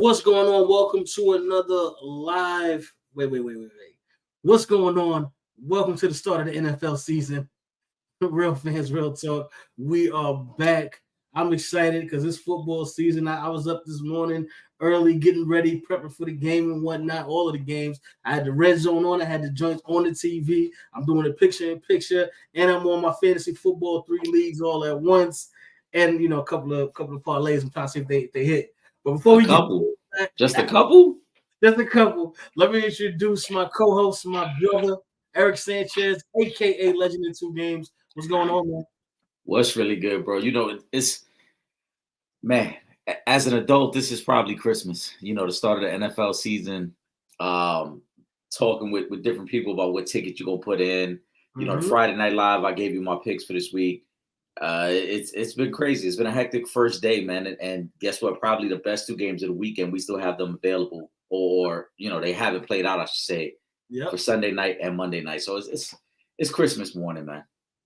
What's going on? Welcome to another live. Wait. What's going on? Welcome to the start of the NFL season. Real fans, real talk. We are back. I'm excited because it's football season. I was up this morning early, getting ready, prepping for the game and whatnot. All of the games. I had the red zone on. I had the joints on the TV. I'm doing a picture-in-picture, and I'm on my fantasy football 3 leagues all at once. And a couple of parlays. I'm trying to see if they hit. But before A we get couple. Just a couple? just a couple, let me introduce my co-host, my brother, Eric Sanchez, aka Legend in Two Games. What's going on, man? What's really good, bro? It's man, as an adult, this is probably Christmas. The start of the NFL season. Talking with different people about what ticket you're gonna put in. The Friday Night Live, I gave you my picks for this week. It's been crazy. It's been a hectic first day, man. And guess what? Probably the best 2 games of the weekend. We still have them available, or they haven't played out, I should say, for Sunday night and Monday night. So it's Christmas morning, man.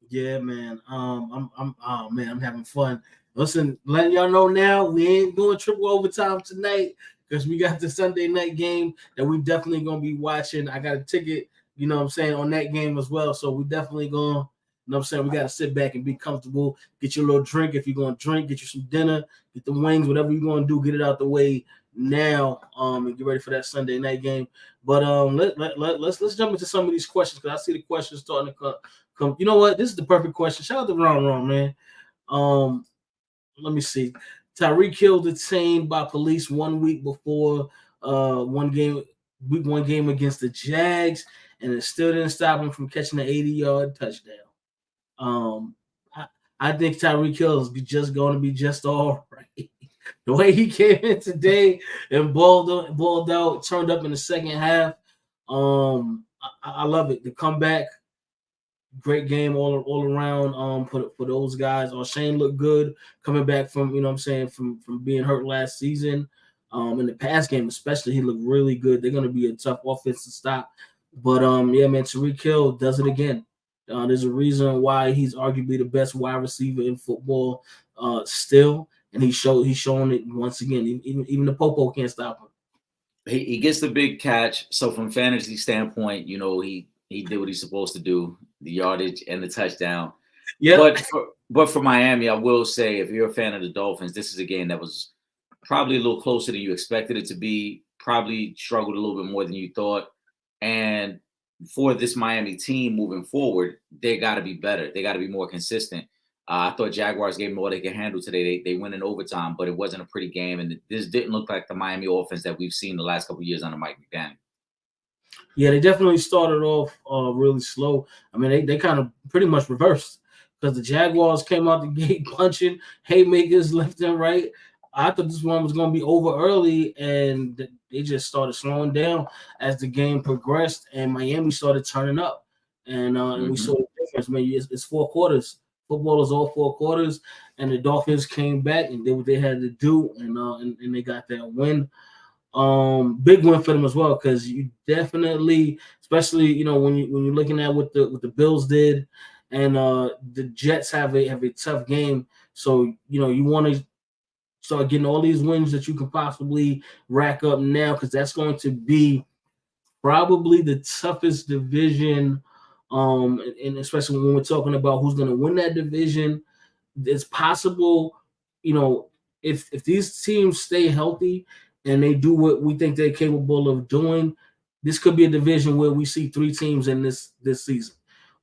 Yeah, man. I'm having fun. Listen, letting y'all know now, we ain't doing triple overtime tonight because we got the Sunday night game that we definitely gonna be watching. I got a ticket, on that game as well. So we definitely gonna, we gotta sit back and be comfortable, get your little drink if you're gonna drink, get you some dinner, get the wings, whatever you're gonna do, get it out the way now, and get ready for that Sunday night game. But let's jump into some of these questions because I see the questions starting to come. You know what? This is the perfect question. Shout out to Ron, man. Let me see. Tyreek Hill detained by police 1 week before week one game against the Jags, and it still didn't stop him from catching an 80-yard touchdown. I think Tyreek Hill is just going to be just all right. The way he came in today and balled out, turned up in the second half. I love it. The comeback, great game all around. For those guys. Shane looked good coming back from from being hurt last season. In the pass game especially, he looked really good. They're gonna be a tough offense to stop. But yeah, man, Tyreek Hill does it again. There's a reason why he's arguably the best wide receiver in football still, and he's showing it once again. Even the Popo can't stop him. He gets the big catch. So from fantasy standpoint, he did what he's supposed to do, the yardage and the touchdown. Yeah. But for Miami, I will say, if you're a fan of the Dolphins, this is a game that was probably a little closer than you expected it to be. Probably struggled a little bit more than you thought. And for this Miami team moving forward, they got to be better. They got to be more consistent. I thought Jaguars gave them all they could handle today. They win in overtime, but it wasn't a pretty game. And this didn't look like the Miami offense that we've seen the last couple of years under Mike McDaniel. Yeah, they definitely started off really slow. I mean, they kind of pretty much reversed because the Jaguars came out the gate punching haymakers left and right. I thought this one was going to be over early, and they just started slowing down as the game progressed, and Miami started turning up. And we saw the difference. Man, it's 4 quarters. Football is all 4 quarters, and the Dolphins came back and did what they had to do, and they got that win. Big win for them as well, because you definitely, especially when you're looking at what the Bills did, and the Jets have a tough game. So you want to start getting all these wins that you can possibly rack up now, because that's going to be probably the toughest division. And especially when we're talking about who's going to win that division, it's possible, if these teams stay healthy and they do what we think they're capable of doing, this could be a division where we see 3 teams in this season.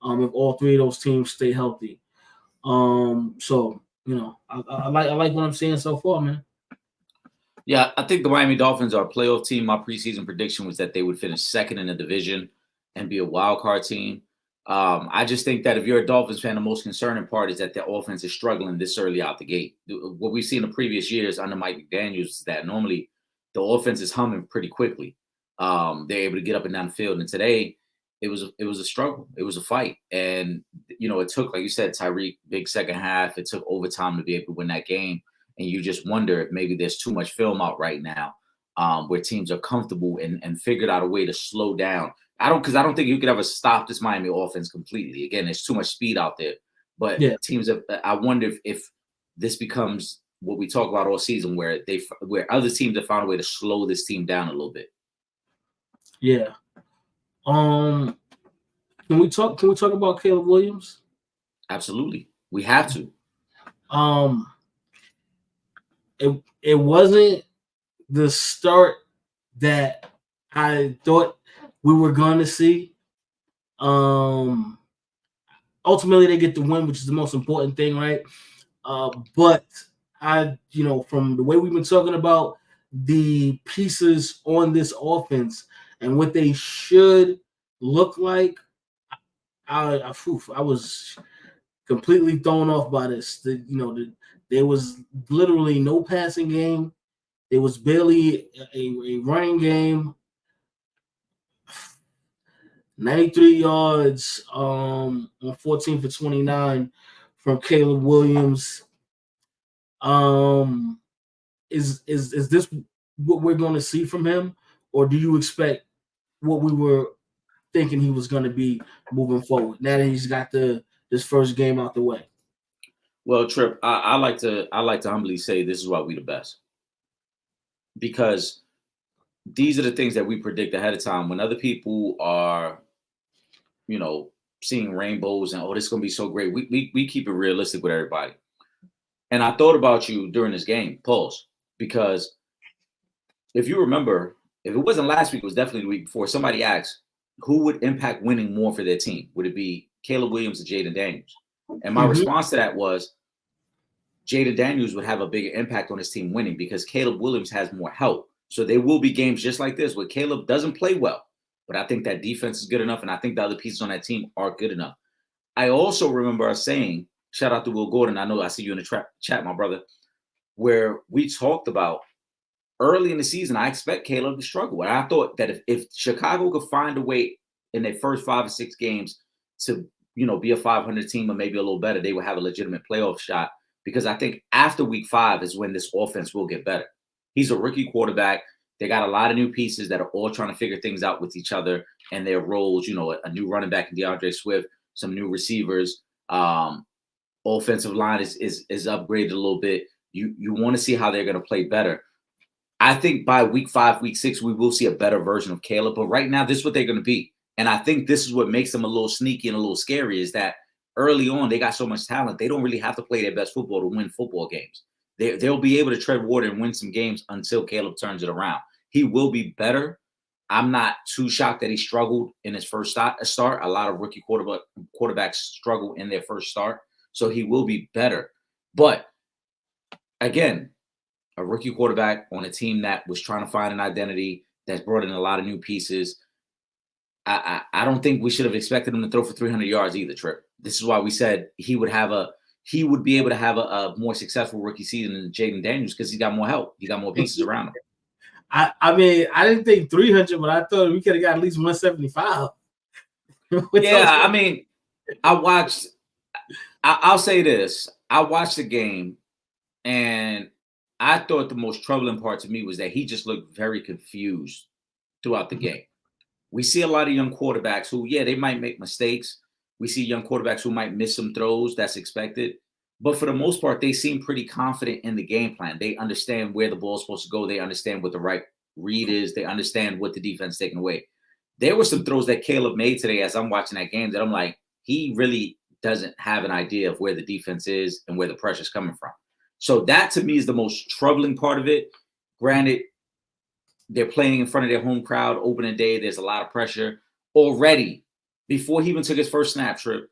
If all 3 of those teams stay healthy. So I like what I'm seeing so far, man. Yeah, I think the Miami Dolphins are a playoff team. My preseason prediction was that they would finish second in the division and be a wild card team. I just think that if you're a Dolphins fan, the most concerning part is that the offense is struggling this early out the gate. What we've seen in the previous years under Mike McDaniel is that normally the offense is humming pretty quickly. They're able to get up and down the field. And today it was a struggle. It was a fight. And, it took, like you said, Tyreek, big second half. It took overtime to be able to win that game. And you just wonder if maybe there's too much film out right now where teams are comfortable and figured out a way to slow down. I don't think you could ever stop this Miami offense completely. Again, there's too much speed out there. But teams I wonder if this becomes what we talk about all season, where other teams have found a way to slow this team down a little bit. Yeah. Can we talk about Caleb Williams? Absolutely. We have to. It wasn't the start that I thought we were going to see. Ultimately, they get the win, which is the most important thing, right? But from the way we've been talking about the pieces on this offense and what they should look like, I was completely thrown off by this. There was literally no passing game. There was barely a running game. 93 yards on 14 for 29 from Caleb Williams. Is this what we're going to see from him, or do you expect what we were thinking he was going to be moving forward now that he's got this first game out the way? Well, Trip, I like to humbly say this is why we the best, because these are the things that we predict ahead of time when other people are, seeing rainbows and this is going to be so great. We keep it realistic with everybody. And I thought about you during this game, pause, because if you remember, if it wasn't last week, it was definitely the week before. Somebody asked who would impact winning more for their team. Would it be Caleb Williams or Jaden Daniels? And my response to that was Jaden Daniels would have a bigger impact on his team winning because Caleb Williams has more help. So there will be games just like this where Caleb doesn't play well, but I think that defense is good enough, and I think the other pieces on that team are good enough. I also remember us saying, shout out to Will Gordon, I know I see you in the chat, my brother, where we talked about early in the season, I expect Caleb to struggle. And I thought that if Chicago could find a way in their first 5 or 6 games to, be a 500 team or maybe a little better, they would have a legitimate playoff shot. Because I think after week 5 is when this offense will get better. He's a rookie quarterback. They got a lot of new pieces that are all trying to figure things out with each other and their roles. A new running back in DeAndre Swift, some new receivers. Offensive line is upgraded a little bit. You want to see how they're going to play better. I think by week 5, week 6, we will see a better version of Caleb. But right now, this is what they're going to be. And I think this is what makes them a little sneaky and a little scary is that early on, they got so much talent. They don't really have to play their best football to win football games. They'll be able to tread water and win some games until Caleb turns it around. He will be better. I'm not too shocked that he struggled in his first start. A lot of rookie quarterbacks struggle in their first start. So he will be better. But again, a rookie quarterback on a team that was trying to find an identity, that's brought in a lot of new pieces. I don't think we should have expected him to throw for 300 yards either, Trip. This is why we said he would be able to have a more successful rookie season than Jaden Daniels because he got more help. He got more pieces around him. I mean, I didn't think 300, but I thought we could have got at least 175. Yeah, I mean, I'll say this. I watched the game, and I thought the most troubling part to me was that he just looked very confused throughout the game. We see a lot of young quarterbacks who, they might make mistakes. We see young quarterbacks who might miss some throws. That's expected. But for the most part, they seem pretty confident in the game plan. They understand where the ball is supposed to go. They understand what the right read is. They understand what the defense is taking away. There were some throws that Caleb made today as I'm watching that game that I'm like, he really doesn't have an idea of where the defense is and where the pressure is coming from. So that to me is the most troubling part of it. Granted, they're playing in front of their home crowd, opening day. There's a lot of pressure already. Before he even took his first snap, Trip,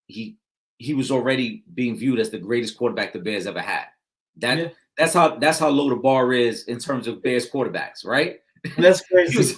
he was already being viewed as the greatest quarterback the Bears ever had. That's how low the bar is in terms of Bears quarterbacks, right? That's crazy.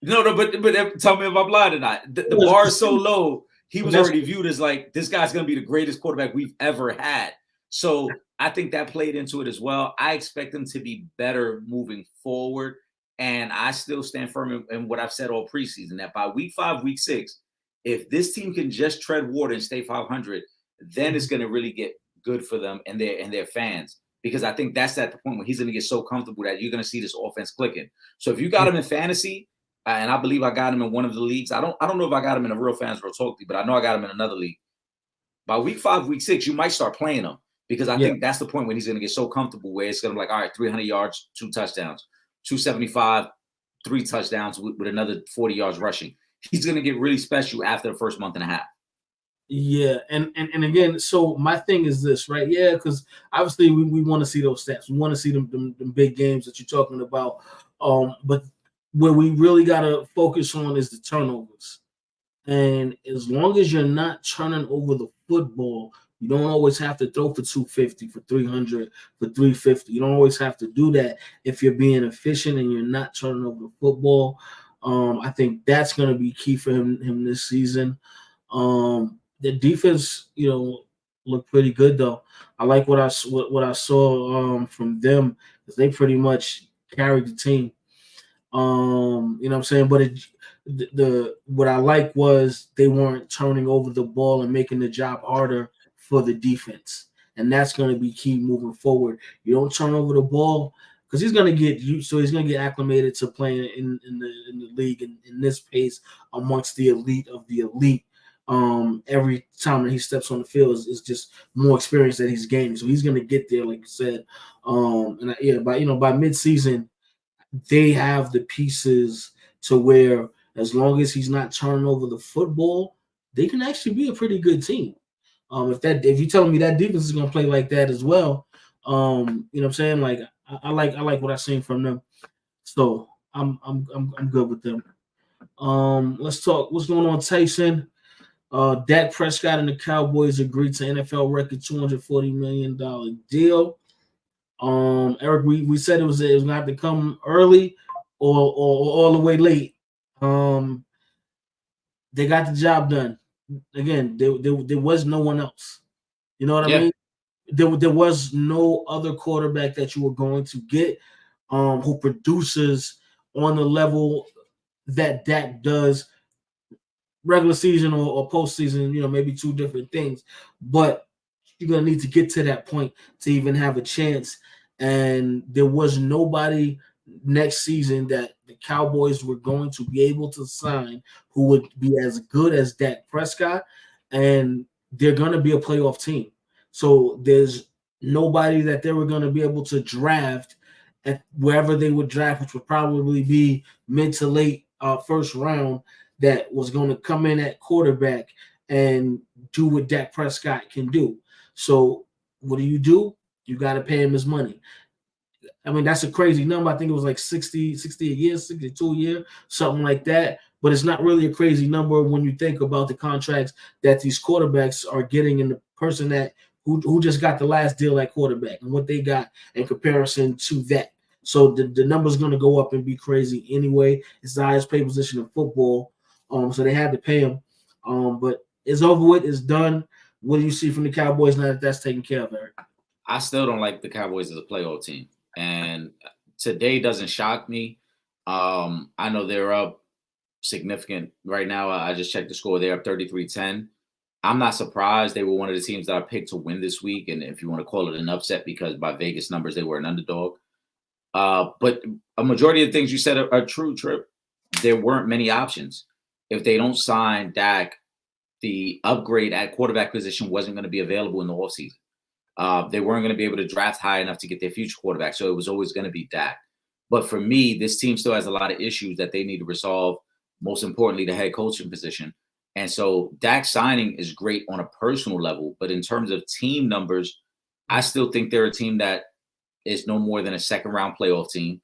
But tell me if I'm lying or not. The bar is so low. He was already viewed as like, this guy's going to be the greatest quarterback we've ever had. So I think that played into it as well. I expect him to be better moving forward. And I still stand firm in what I've said all preseason, that by week 5, week 6, if this team can just tread water and stay 500, then it's going to really get good for them and their fans. Because I think that's at the point where he's going to get so comfortable that you're going to see this offense clicking. So if you got him in fantasy, and I believe I got him in one of the leagues, I don't know if I got him in a Real Fans Real Talk league, but I know I got him in another league. By week 5, week 6, you might start playing him because I Yeah. think that's the point when he's going to get so comfortable where it's going to be like, all right, 300 yards, 2 touchdowns, 275, 3 touchdowns with another 40 yards rushing. He's going to get really special after the first month and a half. Yeah, and again, so my thing is this, right? Yeah, because obviously we want to see those stats. We want to see them big games that you're talking about. But where we really gotta focus on is the turnovers. And as long as you're not turning over the football, you don't always have to throw for 250, for 300, for 350. You don't always have to do that if you're being efficient and you're not turning over the football. I think that's going to be key for him this season. The defense, looked pretty good though. I like what I saw from them because they pretty much carried the team. You know what I'm saying? But the what I like was they weren't turning over the ball and making the job harder for the defense. And that's going to be key moving forward. You don't turn over the ball because he's going to get used, so he's going to get acclimated to playing in the league in this pace amongst the elite of the elite. Every time that he steps on the field is just more experience that he's gaining. So he's going to get there, like you said. By midseason, they have the pieces to where as long as he's not turning over the football, they can actually be a pretty good team. If you're telling me that defense is gonna play like that as well, you know what I'm saying? Like I like what I've seen from them. So I'm good with them. Let's talk what's going on, Tyson. Dak Prescott and the Cowboys agreed to NFL record $240 million deal. Eric, we said it was going to have to come early or all the way late. They got the job done. Again, there was no one else. You know what I mean? There was no other quarterback that you were going to get who produces on the level that Dak does, regular season or postseason. Maybe two different things, but you're gonna need to get to that point to even have a chance. And there was nobody next season that the Cowboys were going to be able to sign who would be as good as Dak Prescott, and they're gonna be a playoff team. So there's nobody that they were gonna be able to draft at wherever they would draft, which would probably be mid to late first round, that was going to come in at quarterback and do what Dak Prescott can do. So what do? You got to pay him his money. I mean, that's a crazy number. I think it was like 60 a year, 62 a year, something like that. But it's not really a crazy number when you think about the contracts that these quarterbacks are getting and the person that who just got the last deal at quarterback and what they got in comparison to that. So the number's going to go up and be crazy anyway. It's the highest paid position in football. So they had to pay him. But it's over with. It's done. What do you see from the Cowboys now that that's taken care of, Eric? I still don't like the Cowboys as a playoff team. And today doesn't shock me. I know they're up significant right now. I just checked the score. They're up 33-10. I'm not surprised. They were one of the teams that I picked to win this week. And if you want to call it an upset, because by Vegas numbers, they were an underdog. But a majority of the things you said are true, Trip. There weren't many options. If they don't sign Dak, the upgrade at quarterback position wasn't going to be available in the offseason. They weren't going to be able to draft high enough to get their future quarterback. So it was always going to be Dak. But for me, this team still has a lot of issues that they need to resolve. Most importantly, the head coaching position. And so Dak signing is great on a personal level. But in terms of team numbers, I still think they're a team that is no more than a second round playoff team.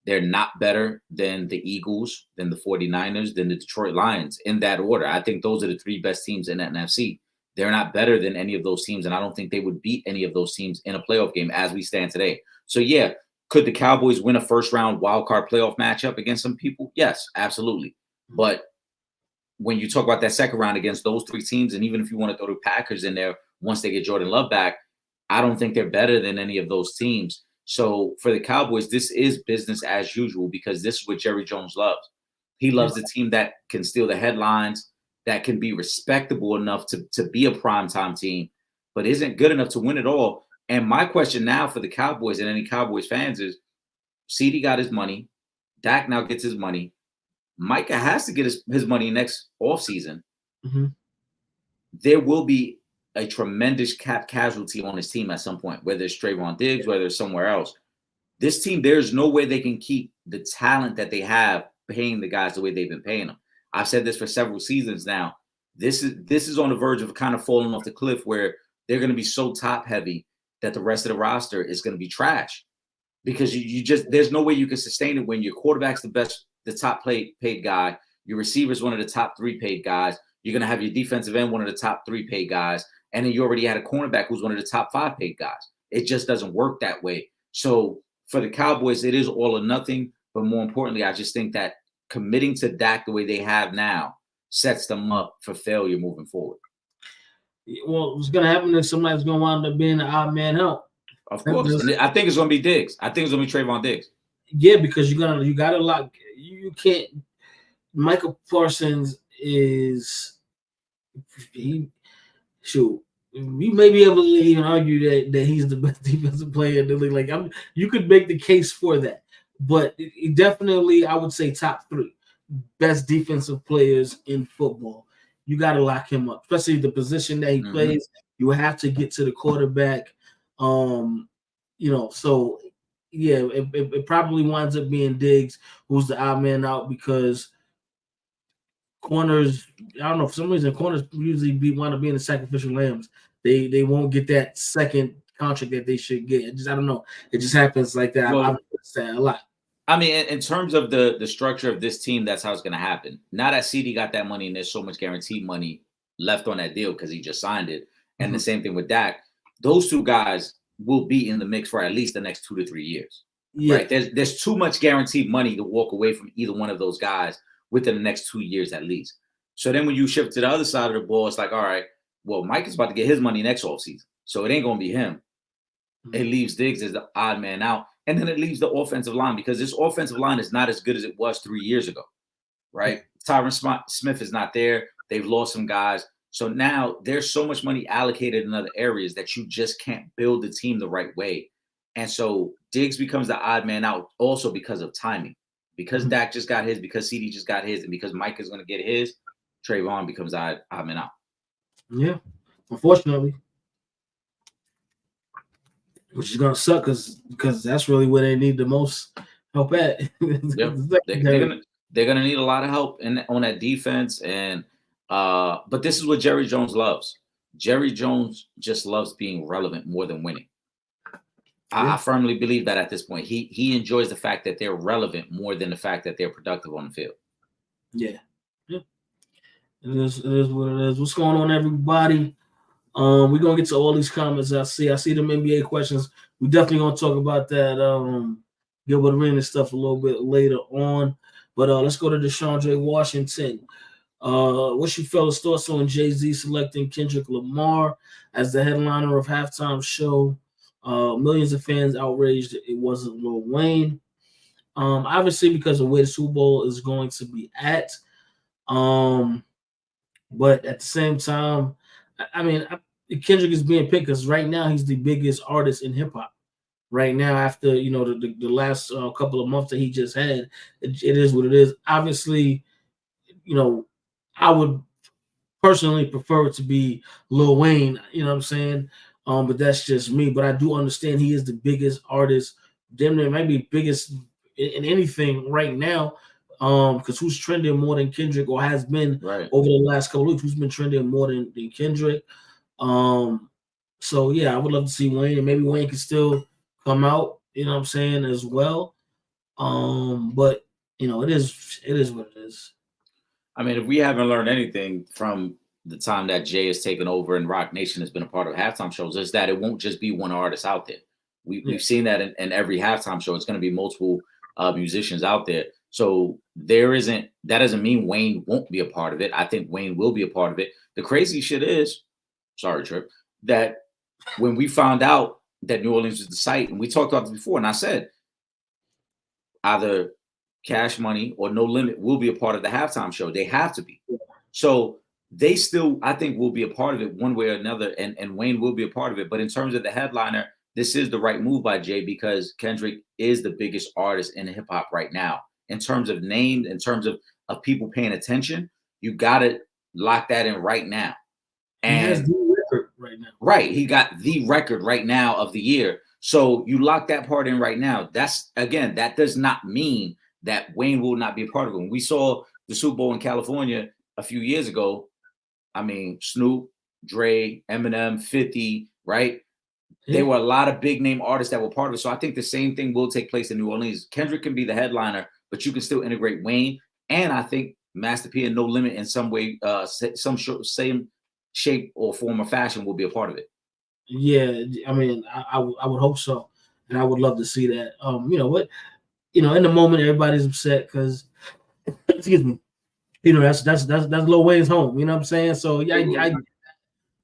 They're not better than the Eagles, than the 49ers, than the Detroit Lions in that order. I think those are the three best teams in that NFC. They're not better than any of those teams, and I don't think they would beat any of those teams in a playoff game as we stand today. So, yeah, could the Cowboys win a first-round wildcard playoff matchup against some people? Yes, absolutely. But when you talk about that second round against those three teams, and even if you want to throw the Packers in there once they get Jordan Love back, I don't think they're better than any of those teams. So for the Cowboys, this is business as usual because this is what Jerry Jones loves. He loves the team that can steal the headlines, that can be respectable enough to be a primetime team, but isn't good enough to win it all. And my question now for the Cowboys and any Cowboys fans is, CD got his money. Dak now gets his money. Micah has to get his money next offseason. Mm-hmm. There will be a tremendous cap casualty on his team at some point, whether it's Trayvon Diggs, whether it's somewhere else. This team, there's no way they can keep the talent that they have paying the guys the way they've been paying them. I've said this for several seasons now. This is on the verge of kind of falling off the cliff where they're going to be so top heavy that the rest of the roster is going to be trash because you just there's no way you can sustain it when your quarterback's the top paid guy, your receiver's one of the top 3 paid guys. You're going to have your defensive end one of the top 3 paid guys, and then you already had a cornerback who's one of the top 5 paid guys. It just doesn't work that way. So for the Cowboys, it is all or nothing. But more importantly, I just think that committing to Dak the way they have now sets them up for failure moving forward. Well, what's going to happen is somebody's going to wind up being the odd man out. Of course. And I think it's going to be Diggs. I think it's going to be Trayvon Diggs. Yeah, because you got to lock. You can't. Michael Parsons is we may be able to even argue that he's the best defensive player in the league. Like you could make the case for that, but it definitely I would say top 3 best defensive players in football. You got to lock him up, especially the position that he plays. You have to get to the quarterback. So yeah, it probably winds up being Diggs, who's the odd man out because corners, I don't know, for some reason, corners usually wind up being the sacrificial lambs. They won't get that second contract that they should get. I don't know. It just happens like that. I've said a lot. I mean, in terms of the structure of this team, that's how it's going to happen. Now that CD got that money and there's so much guaranteed money left on that deal because he just signed it, and the same thing with Dak, those 2 guys will be in the mix for at least the next 2 to 3 years. Yeah. Right? There's too much guaranteed money to walk away from either one of those guys within the next 2 years at least. So then when you shift to the other side of the ball, it's like, all right, well, Mike is about to get his money next offseason. So it ain't going to be him. It leaves Diggs as the odd man out. And then it leaves the offensive line because this offensive line is not as good as it was 3 years ago, right? Tyron Smith is not there. They've lost some guys. So now there's so much money allocated in other areas that you just can't build the team the right way. And so Diggs becomes the odd man out also because of timing. Because Dak just got his, because CD just got his, and because Mike is going to get his, Trayvon becomes odd man out. Yeah, unfortunately. Which is going to suck because that's really where they need the most help at. Yep. They're gonna need a lot of help on that defense. And but this is what Jerry Jones loves. Jerry Jones just loves being relevant more than winning. I firmly believe that at this point. He enjoys the fact that they're relevant more than the fact that they're productive on the field. Yeah. It is what it is. What's going on, everybody? We're gonna get to all these comments. I see them NBA questions. We definitely gonna talk about that Gilbert Arenas stuff a little bit later on. But let's go to DeShandre Washington. What's your fellas' thoughts on Jay-Z selecting Kendrick Lamar as the headliner of halftime show? Millions of fans outraged it wasn't Lil Wayne. Obviously because of where the Super Bowl is going to be at. But at the same time, I mean, Kendrick is being picked because right now he's the biggest artist in hip hop. Right now, after the last couple of months that he just had, it is what it is. Obviously, I would personally prefer it to be Lil Wayne. You know what I'm saying? But that's just me. But I do understand he is the biggest artist. Damn near maybe biggest in anything right now. Because who's trending more than Kendrick or has been over the last couple of weeks? Who's been trending more than Kendrick? So yeah, I would love to see Wayne, and maybe Wayne can still come out, you know what I'm saying, as well. But it is what it is. I mean, if we haven't learned anything from the time that Jay has taken over and Rock Nation has been a part of halftime shows, is that it won't just be one artist out there. We've seen that in every halftime show. It's going to be multiple musicians out there. So that doesn't mean Wayne won't be a part of it. I think Wayne will be a part of it. The crazy shit is, sorry, Trip, that when we found out that New Orleans was the site, and we talked about this before, and I said either Cash Money or No Limit will be a part of the halftime show. They have to be. So they still, I think, will be a part of it one way or another, and Wayne will be a part of it. But in terms of the headliner, this is the right move by Jay because Kendrick is the biggest artist in hip hop right now. In terms of names, in terms of people paying attention, you got to lock that in right now. And he has the record right now. Right. He got the record right now of the year. So you lock that part in right now. That does not mean that Wayne will not be a part of it. When we saw the Super Bowl in California a few years ago, I mean, Snoop, Dre, Eminem, 50, right? Yeah. There were a lot of big name artists that were part of it. So I think the same thing will take place in New Orleans. Kendrick can be the headliner, but you can still integrate Wayne. And I think Master P and No Limit in some way, same shape or form or fashion will be a part of it. Yeah, I mean, I would hope so, and I would love to see that. You know what? You know, in the moment, everybody's upset because, excuse me, you know, that's Lil Wayne's home. You know what I'm saying? So yeah,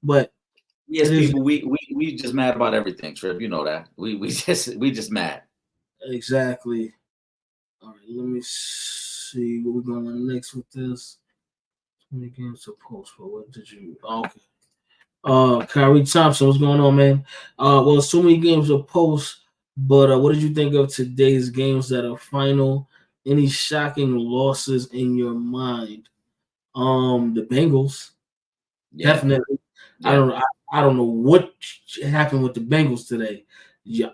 but Yes, it is people, we just mad about everything, Trip. You know that. We just mad. exactly. All right, let me see what we're going on next with this. How many games to post for? What did you? Oh, okay. Kyrie Thompson, what's going on, man? Well, so many games to post, but what did you think of today's games that are final? Any shocking losses in your mind? The Bengals, definitely. Yeah. I don't know what happened with the Bengals today. Yeah,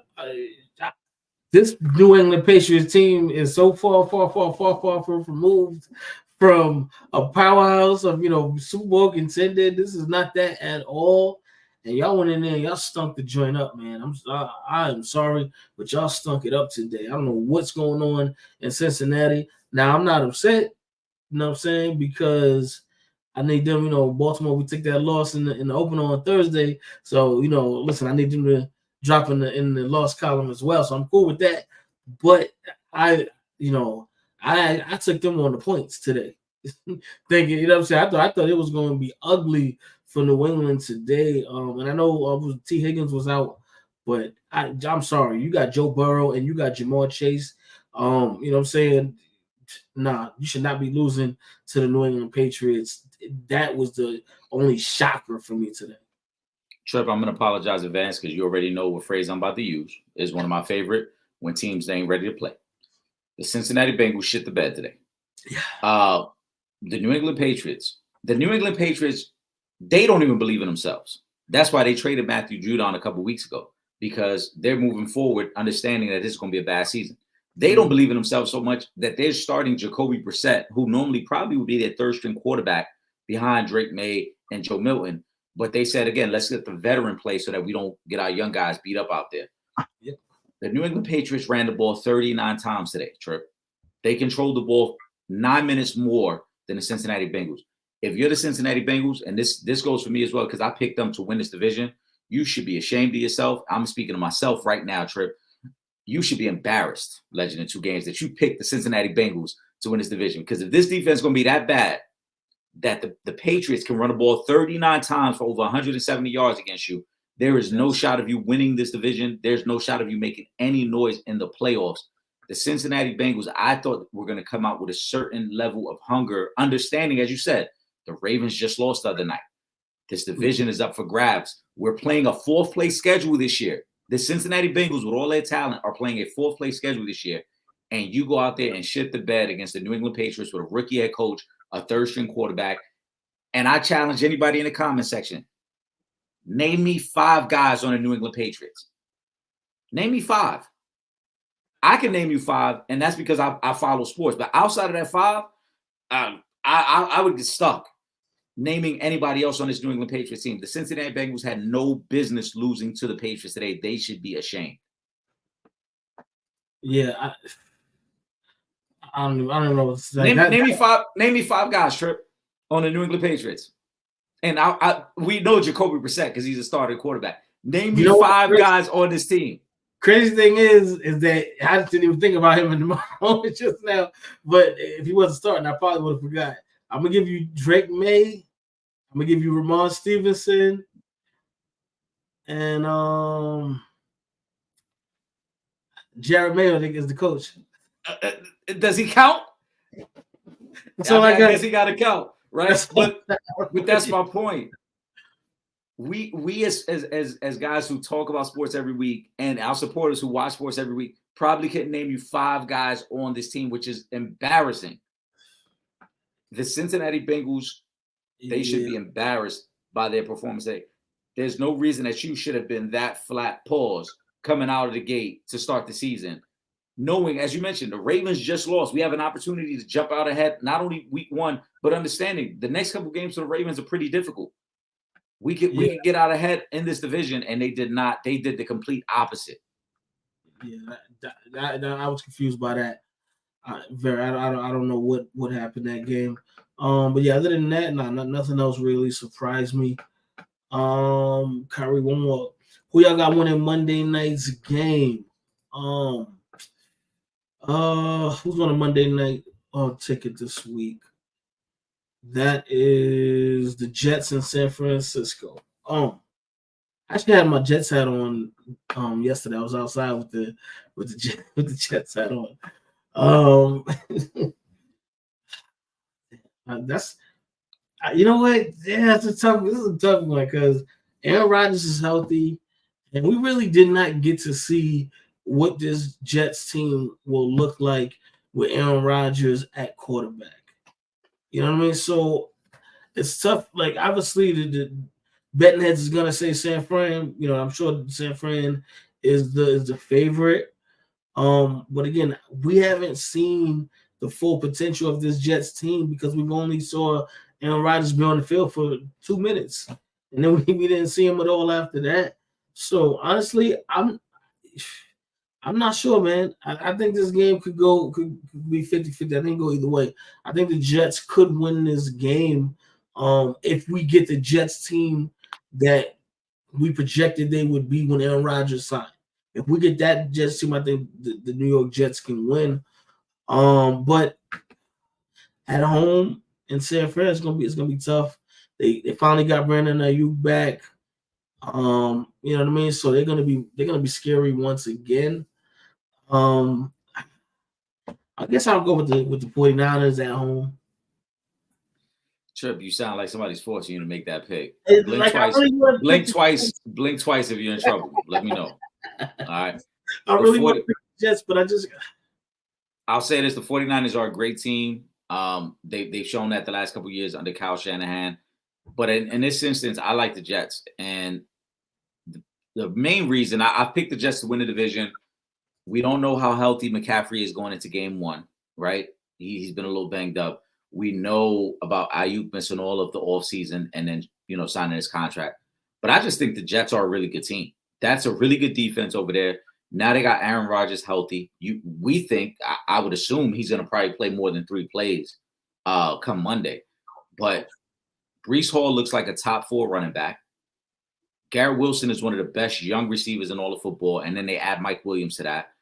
this New England Patriots team is so far removed from a powerhouse of Super Bowl contender. This is not that at all. And y'all went in there, y'all stunk the joint up, man. I am sorry, but y'all stunk it up today. I don't know what's going on in Cincinnati. Now I'm not upset, you know what I'm saying, because I need them, Baltimore, we took that loss in the opener on Thursday. So, listen, I need them to drop in the loss column as well. So I'm cool with that. But I took them on the points today. Thinking, you know what I'm saying? I thought it was going to be ugly for New England today. And I know T. Higgins was out, but I'm sorry. You got Joe Burrow and you got Jamar Chase. You know what I'm saying? Nah, you should not be losing to the New England Patriots. That was the only shocker for me today. Trip, I'm going to apologize in advance because you already know what phrase I'm about to use. Is one of my favorite when teams ain't ready to play. The Cincinnati Bengals shit the bed today. Yeah. The New England Patriots, they don't even believe in themselves. That's why they traded Matthew Judon a couple weeks ago, because they're moving forward, understanding that this is going to be a bad season. They don't believe in themselves so much that they're starting Jacoby Brissett, who normally probably would be their third string quarterback behind Drake May and Joe Milton. But they said, again, let's get the veteran play so that we don't get our young guys beat up out there. Yep. The New England Patriots ran the ball 39 times today, Trip. They controlled the ball 9 minutes more than the Cincinnati Bengals. If you're the Cincinnati Bengals, and this goes for me as well, because I picked them to win this division, you should be ashamed of yourself. I'm speaking to myself right now, Trip. You should be embarrassed, Legend, in 2 games that you picked the Cincinnati Bengals to win this division. Because if this defense is going to be that bad, that the Patriots can run the ball 39 times for over 170 yards against you, there is no shot of you winning this division. There's no shot of you making any noise in the playoffs. The Cincinnati Bengals, I thought were going to come out with a certain level of hunger, understanding, as you said, the Ravens just lost the other night. This division is up for grabs. We're playing a 4th place schedule this year. The Cincinnati Bengals, with all their talent, are playing a 4th place schedule this year. And you go out there and shit the bed against the New England Patriots with a rookie head coach, a third string quarterback. And I challenge anybody in the comment section. Name me 5 guys on the New England Patriots. Name me 5. I can name you 5, and that's because I follow sports. But outside of that 5, I would get stuck naming anybody else on this New England Patriots team. The Cincinnati Bengals had no business losing to the Patriots today. They should be ashamed. Yeah, I don't know what to say. Name me 5 guys, Trip, on the New England Patriots. And we know Jacoby Brissett because he's a starting quarterback. Name me 5 guys on this team. Crazy thing is that I didn't even think about him in the moment just now. But if he wasn't starting, I probably would have forgot. I'm gonna give you Drake May. I'm gonna give you Ramon Stevenson, and Jared Mayo, I think, is the coach. Does he count? So I guess he got to count, right? But that's my point. We as guys who talk about sports every week, and our supporters who watch sports every week, probably couldn't name you 5 guys on this team, which is embarrassing. The Cincinnati Bengals, they should be embarrassed by their performance today. there's no reason that you should have been that flat pause coming out of the gate to start the season. Knowing, as you mentioned, the Ravens just lost. We have an opportunity to jump out ahead, not only week 1, but understanding the next couple games for the Ravens are pretty difficult. We could get out ahead in this division, and they did not. They did the complete opposite. Yeah, I was confused by that. I don't know what happened that game. But yeah, other than that, nothing else really surprised me. Kyrie, one more. Who y'all got winning Monday night's game? Who's on a Monday night ticket this week? That is the Jets in San Francisco. I actually had my Jets hat on yesterday. I was outside with the Jets hat on. That's you know what? Yeah, this is a tough one because Aaron Rodgers is healthy, and we really did not get to see what this Jets team will look like with Aaron Rodgers at quarterback. You know what I mean? So it's tough. Like obviously the betting heads is gonna say San Fran. You know, I'm sure San Fran is the favorite. But again, we haven't seen the full potential of this Jets team because we've only saw Aaron Rodgers be on the field for 2 minutes, and then we didn't see him at all after that. So honestly, I'm not sure, man. I think this game could be 50-50. I think go either way. I think the Jets could win this game if we get the Jets team that we projected they would be when Aaron Rodgers signed. If we get that Jets team, I think the New York Jets can win. But at home in San Fran, it's gonna be tough. They finally got Brandon Ayuk back. You know what I mean? So they're gonna be scary once again. I guess I'll go with the 49ers at home. Trip, you sound like somebody's forcing you to make that pick. It's Blink like, twice. Blink twice if you're in trouble. Let me know. All right. I really want to pick the Jets, but I'll say this: the 49ers are a great team. They've shown that the last couple of years under Kyle Shanahan. But in this instance, I like the Jets. And the main reason I picked the Jets to win the division, we don't know how healthy McCaffrey is going into game 1, right? He's been a little banged up. We know about Ayuk missing all of the offseason and then, signing his contract. But I just think the Jets are a really good team. That's a really good defense over there. Now they got Aaron Rodgers healthy. We think, I would assume he's going to probably play more than 3 plays come Monday. But Breece Hall looks like a top 4 running back. Garrett Wilson is one of the best young receivers in all of football. And then they add Mike Williams to that.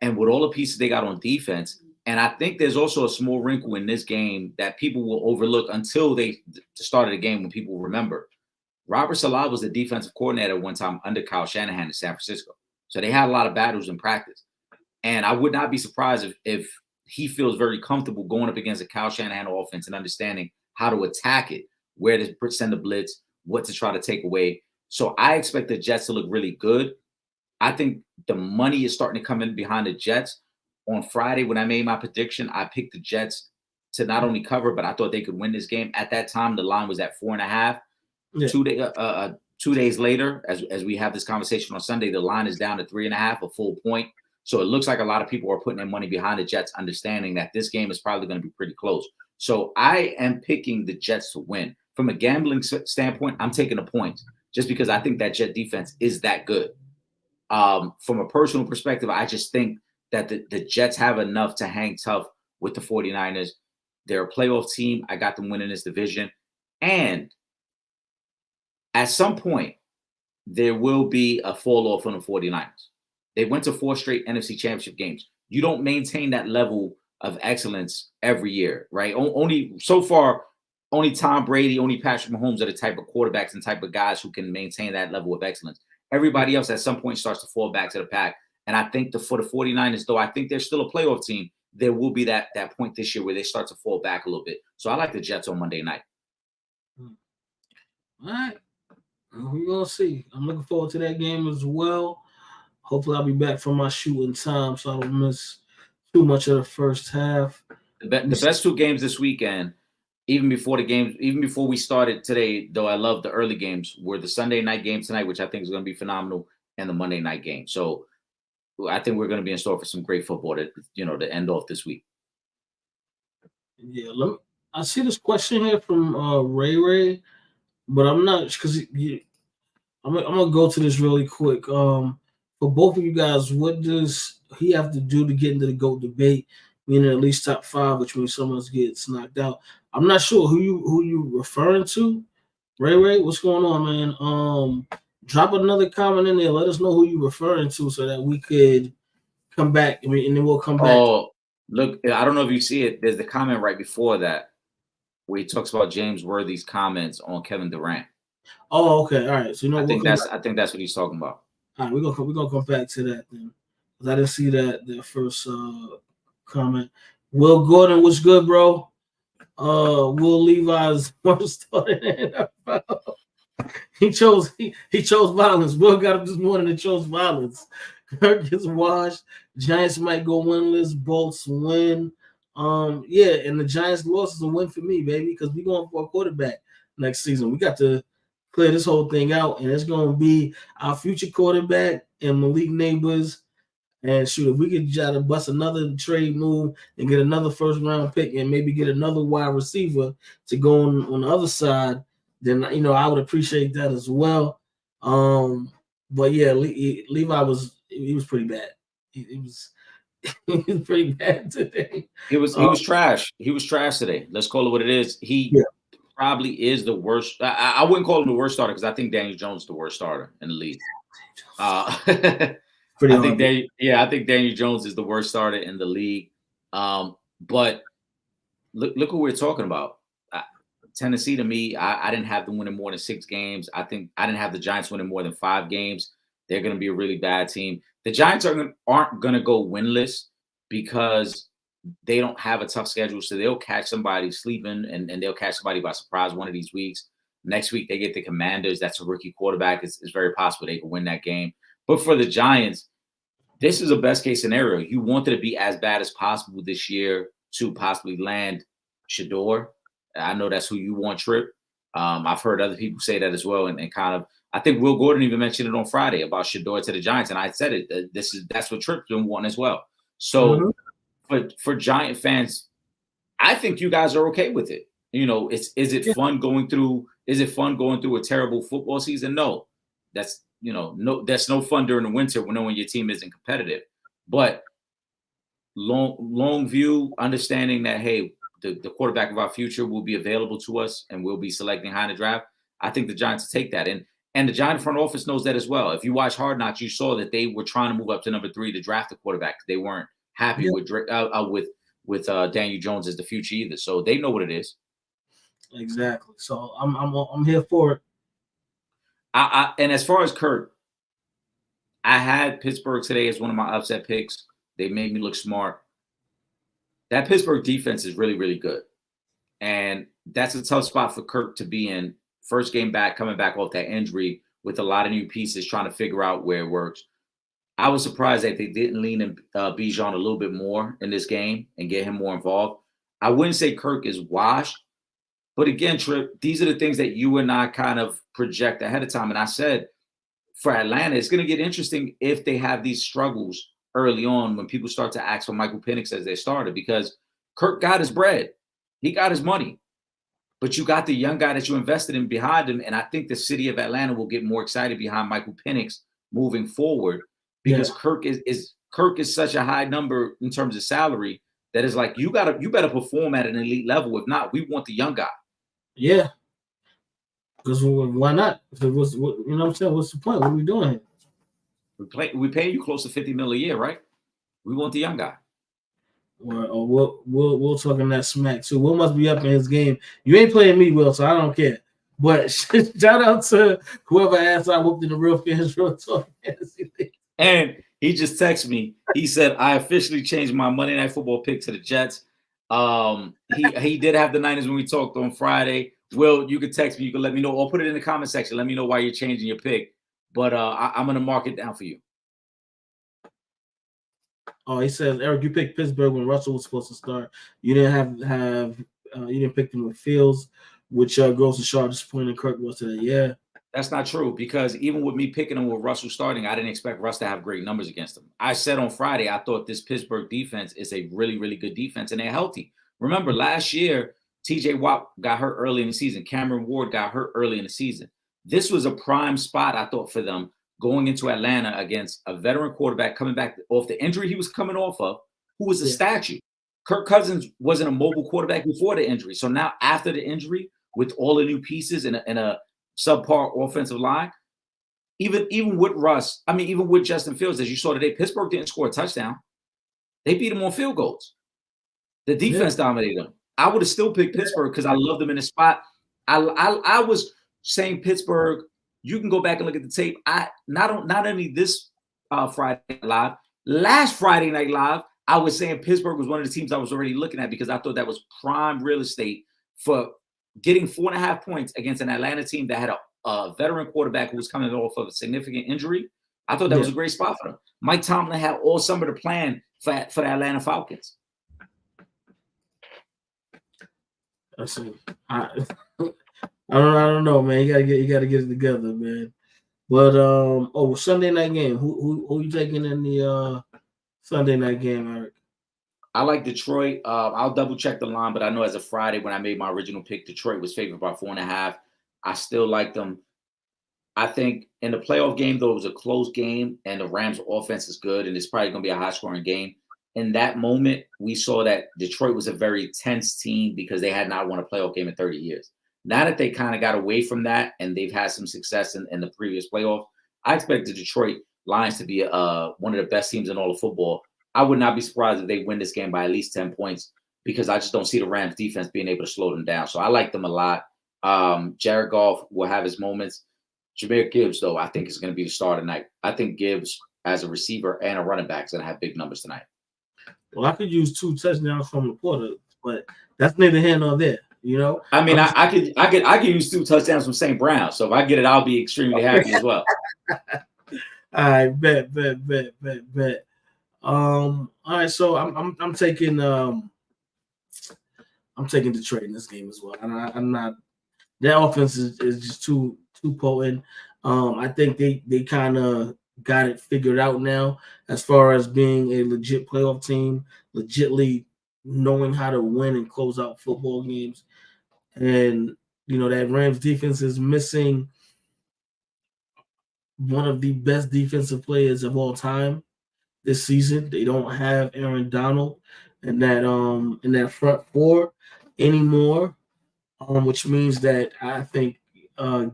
And with all the pieces they got on defense, and I think there's also a small wrinkle in this game that people will overlook until the start of the game when people remember. Robert Saleh was the defensive coordinator one time under Kyle Shanahan in San Francisco. So they had a lot of battles in practice. And I would not be surprised if he feels very comfortable going up against a Kyle Shanahan offense and understanding how to attack it, where to send the blitz, what to try to take away. So I expect the Jets to look really good. I think the money is starting to come in behind the Jets. On Friday, when I made my prediction, I picked the Jets to not only cover, but I thought they could win this game. At that time, the line was at 4.5. Yeah. 2 days later, as we have this conversation on Sunday, the line is down to 3.5, a full point. So it looks like a lot of people are putting their money behind the Jets, understanding that this game is probably going to be pretty close. So I am picking the Jets to win. From a gambling standpoint, I'm taking the points just because I think that Jet defense is that good. From a personal perspective, I just think that the Jets have enough to hang tough with the 49ers. They're a playoff team. I got them winning this division. And at some point, there will be a fall off on the 49ers. They went to 4 straight NFC Championship games. You don't maintain that level of excellence every year, right? Only so far, only Tom Brady, only Patrick Mahomes are the type of quarterbacks and type of guys who can maintain that level of excellence. Everybody else at some point starts to fall back to the pack. And I think for the 49ers, though I think they're still a playoff team, there will be that point this year where they start to fall back a little bit. So I like the Jets on Monday night. All right. We're going to see. I'm looking forward to that game as well. Hopefully I'll be back from my shooting time so I don't miss too much of the first half. The best 2 games this weekend, even before the games, even before we started today, though I love the early games, were the Sunday night game tonight, which I think is going to be phenomenal, and the Monday night game. So I think we're going to be in store for some great football to end off this week. Yeah, I see this question here from Ray Ray, but I'm not because I'm gonna go to this really quick. For both of you guys, what does he have to do to get into the GOAT debate? Meaning at least top 5, which means someone gets knocked out. I'm not sure who you referring to. Ray Ray, what's going on, man? Drop another comment in there. Let us know who you're referring to so that we could come back. And then we'll come back. Oh, look, I don't know if you see it. There's the comment right before that where he talks about James Worthy's comments on Kevin Durant. Oh, okay. All right. So I think that's what he's talking about. All right, we're gonna come back to that then. I didn't see that first comment. Will Gordon, what's good, bro? Will Levi's worst starter in the NFL. He chose violence. Will got up this morning and chose violence. Kirk gets washed. Giants might go winless. Bolts win. Yeah, and the Giants loss is a win for me, baby, because we're going for a quarterback next season. We got to clear this whole thing out, and it's going to be our future quarterback and Malik Neighbors. And shoot, if we could try to bust another trade move and get another first round pick and maybe get another wide receiver to go on the other side, then I would appreciate that as well. But yeah, Levi was pretty bad. He was pretty bad today. He was trash. He was trash today. Let's call it what it is. He probably is the worst. I wouldn't call him the worst starter because I think Daniel Jones is the worst starter in the league. I think Daniel Jones is the worst starter in the league. But look who we're talking about. Tennessee, to me, I didn't have them winning more than 6 games. I think I didn't have the Giants winning more than 5 games. They're going to be a really bad team. The Giants aren't going to go winless because they don't have a tough schedule. So they'll catch somebody sleeping and they'll catch somebody by surprise one of these weeks. Next week, they get the Commanders. That's a rookie quarterback. It's very possible they can win that game. But for the Giants, this is a best-case scenario. You wanted to be as bad as possible this year to possibly land Shador. I know that's who you want, Trip. I've heard other people say that as well, and kind of. I think Will Gordon even mentioned it on Friday about Shador to the Giants, and I said it. That's what Trip's been wanting as well. So, for Giant fans, I think you guys are okay with it. Is it fun going through? Is it fun going through a terrible football season? No, that's no fun during the winter when knowing your team isn't competitive. But long view, understanding that hey, the quarterback of our future will be available to us, and we'll be selecting high in the draft. I think the Giants take that, and the Giant front office knows that as well. If you watch Hard Knocks, you saw that they were trying to move up to number 3 to draft a quarterback. They weren't happy with Daniel Jones as the future either. So they know what it is. Exactly. So I'm here for it. And as far as Kirk, I had Pittsburgh today as one of my upset picks. They made me look smart. That Pittsburgh defense is really, really good. And that's a tough spot for Kirk to be in. First game back, coming back off that injury with a lot of new pieces, trying to figure out where it works. I was surprised that they didn't lean in Bijan a little bit more in this game and get him more involved. I wouldn't say Kirk is washed. But again, Trip, these are the things that you and I kind of project ahead of time. And I said, for Atlanta, it's going to get interesting if they have these struggles early on when people start to ask for Michael Penix as their starter, because Kirk got his bread. He got his money. But you got the young guy that you invested in behind him. And I think the city of Atlanta will get more excited behind Michael Penix moving forward because Kirk is such a high number in terms of salary that is like, you better perform at an elite level. If not, we want the young guy. Yeah. Because why not? What's what I'm saying? What's the point? What are we doing here? We pay you close to $50 million a year, right? We want the young guy. We'll talking that smack too. Will must be up in his game. You ain't playing me, Will, so I don't care. But shout out to whoever asked I whooped in the Real Fans Real Talk Fantasy League. And he just texted me. He said, I officially changed my Monday Night Football pick to the Jets. He did have the Niners when we talked on Friday. Will, you can text me. You can let me know, or put it in the comment section. Let me know why you're changing your pick. But I'm going to mark it down for you. Oh, he says, Eric, you picked Pittsburgh when Russell was supposed to start. You didn't have You didn't pick them with Fields, which goes to show how disappointing Kirk was today. Yeah, That's not true because even with me picking him with Russell starting, I didn't expect Russ to have great numbers against him. I said on Friday, I thought this Pittsburgh defense is a really, really good defense and they're healthy. Remember, last year, TJ Watt got hurt early in the season. Cameron Ward got hurt early in the season. This was a prime spot, I thought, for them going into Atlanta against a veteran quarterback coming back off the injury he was coming off of, who was a statue. Kirk Cousins wasn't a mobile quarterback before the injury. So now after the injury, with all the new pieces and a subpar offensive line, even with Russ, I mean, even with Justin Fields, as you saw today, Pittsburgh didn't score a touchdown. They beat him on field goals. The defense dominated them. I would have still picked Pittsburgh because I love them in the spot. I was saying Pittsburgh. You can go back and look at the tape. Not only this Friday Night Live, last Friday Night Live, I was saying Pittsburgh was one of the teams I was already looking at because I thought that was prime real estate for getting 4.5 points against an Atlanta team that had a veteran quarterback who was coming off of a significant injury. I thought that was a great spot for them. Mike Tomlin had all summer to plan for the Atlanta Falcons. I don't know, man. You gotta get it together, man. But Sunday night game. Who you taking in the Sunday night game, Eric? I like Detroit. I'll double check the line, but I know as of Friday when I made my original pick, Detroit was favored by 4.5. I still like them. I think in the playoff game, though, it was a close game, and the Rams' offense is good, and it's probably going to be a high-scoring game. In that moment, we saw that Detroit was a very tense team because they had not won a playoff game in 30 years. Now that they kind of got away from that and they've had some success in the previous playoffs, I expect the Detroit Lions to be one of the best teams in all of football. I would not be surprised if they win this game by at least 10 points because I just don't see the Rams defense being able to slow them down. So I like them a lot. Jared Goff will have his moments. Jahmyr Gibbs, though, I think is going to be the star tonight. I think Gibbs, as a receiver and a running back, is going to have big numbers tonight. Well, I could use 2 touchdowns from Laporta, but that's neither here nor there. You know, I mean, I could use 2 touchdowns from St. Brown. So if I get it, I'll be extremely happy as well. All right, bet. All right, so I'm taking Detroit in this game as well. I'm not. Their offense is just too potent. I think they kind of got it figured out now as far as being a legit playoff team, legitly knowing how to win and close out football games. And that Rams defense is missing one of the best defensive players of all time this season. They don't have Aaron Donald in that front four anymore, which means that I think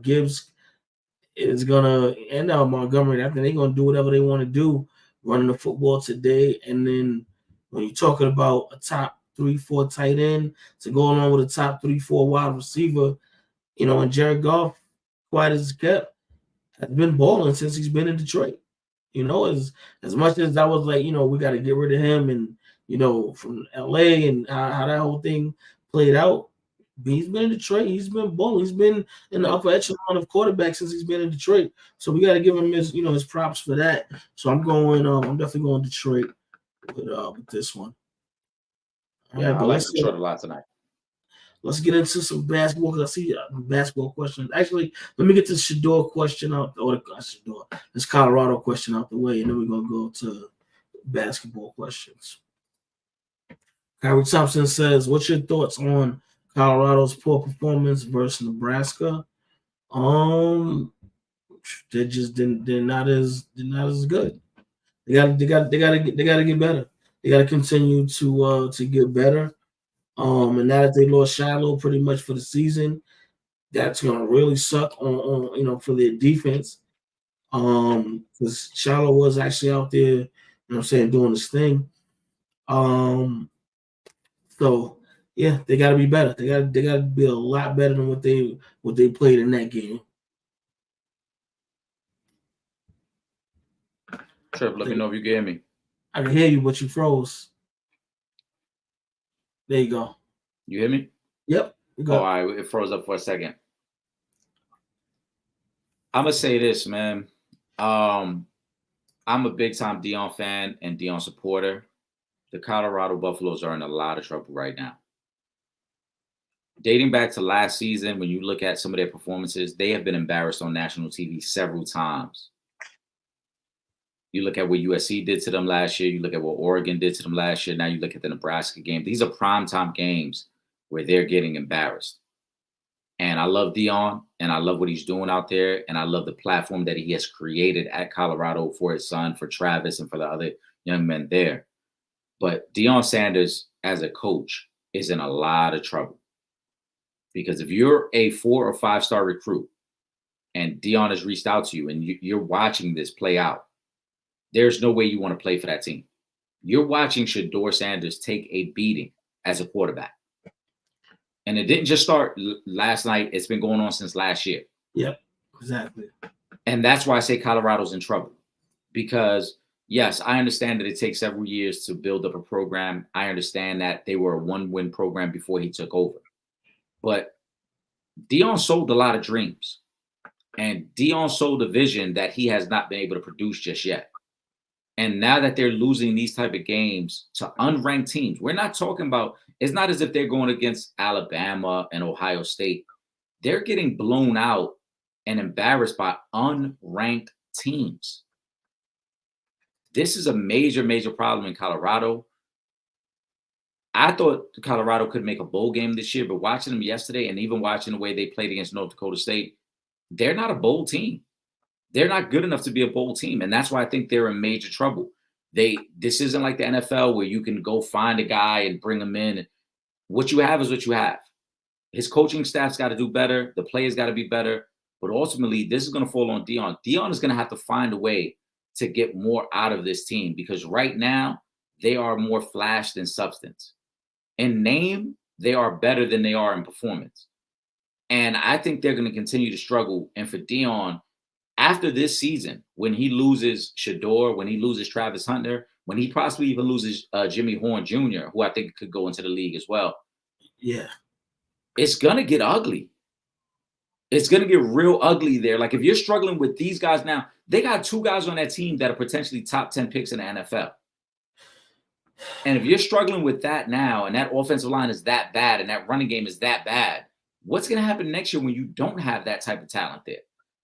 Gibbs is gonna and Montgomery. I think they're gonna do whatever they want to do running the football today. And then when you're talking about a top 3-4 tight end to go along with a top 3-4 wide receiver, and Jared Goff, quiet as kept, has been balling since he's been in Detroit. As much as I was like, we got to get rid of him, and from LA and how that whole thing played out. He's been in Detroit. He's been balling. He's been in the upper echelon of quarterbacks since he's been in Detroit. So we got to give him his props for that. So I'm going. I'm definitely going Detroit with this one. Yeah, right, I like Detroit a lot tonight. Let's get into some basketball because I see basketball questions. Actually, let me get this Shador question out, this Colorado question out the way, and then we're gonna go to basketball questions. Kyrie Thompson says, "What's your thoughts on Colorado's poor performance versus Nebraska? They're not as good. They gotta get better. They gotta continue to get better. And now that they lost Shiloh pretty much for the season, that's gonna really suck on for their defense. Because Shiloh was actually out there, doing his thing. So yeah, they gotta be better. They gotta be a lot better than what they played in that game. Trip, let me know if you can hear me. I can hear you, but you froze. There you go. You hear me? Yep. All right, it froze up for a second. I'm gonna say this, man. I'm a big time Deion fan and Deion supporter. The Colorado Buffaloes are in a lot of trouble right now. dating back to last season, when you look at some of their performances, they have been embarrassed on national TV several times. You look at what USC did to them last year. You look at what Oregon did to them last year. Now you look at the Nebraska game. These are primetime games where they're getting embarrassed. And I love Dion, and I love what he's doing out there, and I love the platform that he has created at Colorado for his son, for Travis, and for the other young men there. But Deion Sanders, as a coach, is in a lot of trouble. Because if you're a 4 or 5-star recruit and Deion has reached out to you and you're watching this play out, there's no way you want to play for that team. You're watching Shedeur Sanders take a beating as a quarterback. And it didn't just start last night. It's been going on since last year. Yep, exactly. And that's why I say Colorado's in trouble. Because, yes, I understand that it takes several years to build up a program. I understand that they were a one-win program before he took over. But Deion sold a lot of dreams. And Deion sold a vision that he has not been able to produce just yet. And now that they're losing these type of games to unranked teams, we're not talking about, it's not as if they're going against Alabama and Ohio State. They're getting blown out and embarrassed by unranked teams. This is a major, major problem in Colorado. I thought Colorado could make a bowl game this year, but watching them yesterday and even watching the way they played against North Dakota State, they're not a bowl team. They're not good enough to be a bowl team, and that's why I think they're in major trouble. This isn't like the NFL where you can go find a guy and bring him in. What you have is what you have. His coaching staff's got to do better. The players got to be better. But ultimately, this is going to fall on Deion. Deion is going to have to find a way to get more out of this team because right now they are more flash than substance. In name, they are better than they are in performance. And I think they're going to continue to struggle. And for Deion, after this season, when he loses Shedeur, when he loses Travis Hunter, when he possibly even loses Jimmy Horn Jr., who I think could go into the league as well. Yeah. It's going to get ugly. It's going to get real ugly there. Like if you're struggling with these guys now, they got 2 guys on that team that are potentially top 10 picks in the NFL. And if you're struggling with that now and that offensive line is that bad and that running game is that bad, what's going to happen next year when you don't have that type of talent there?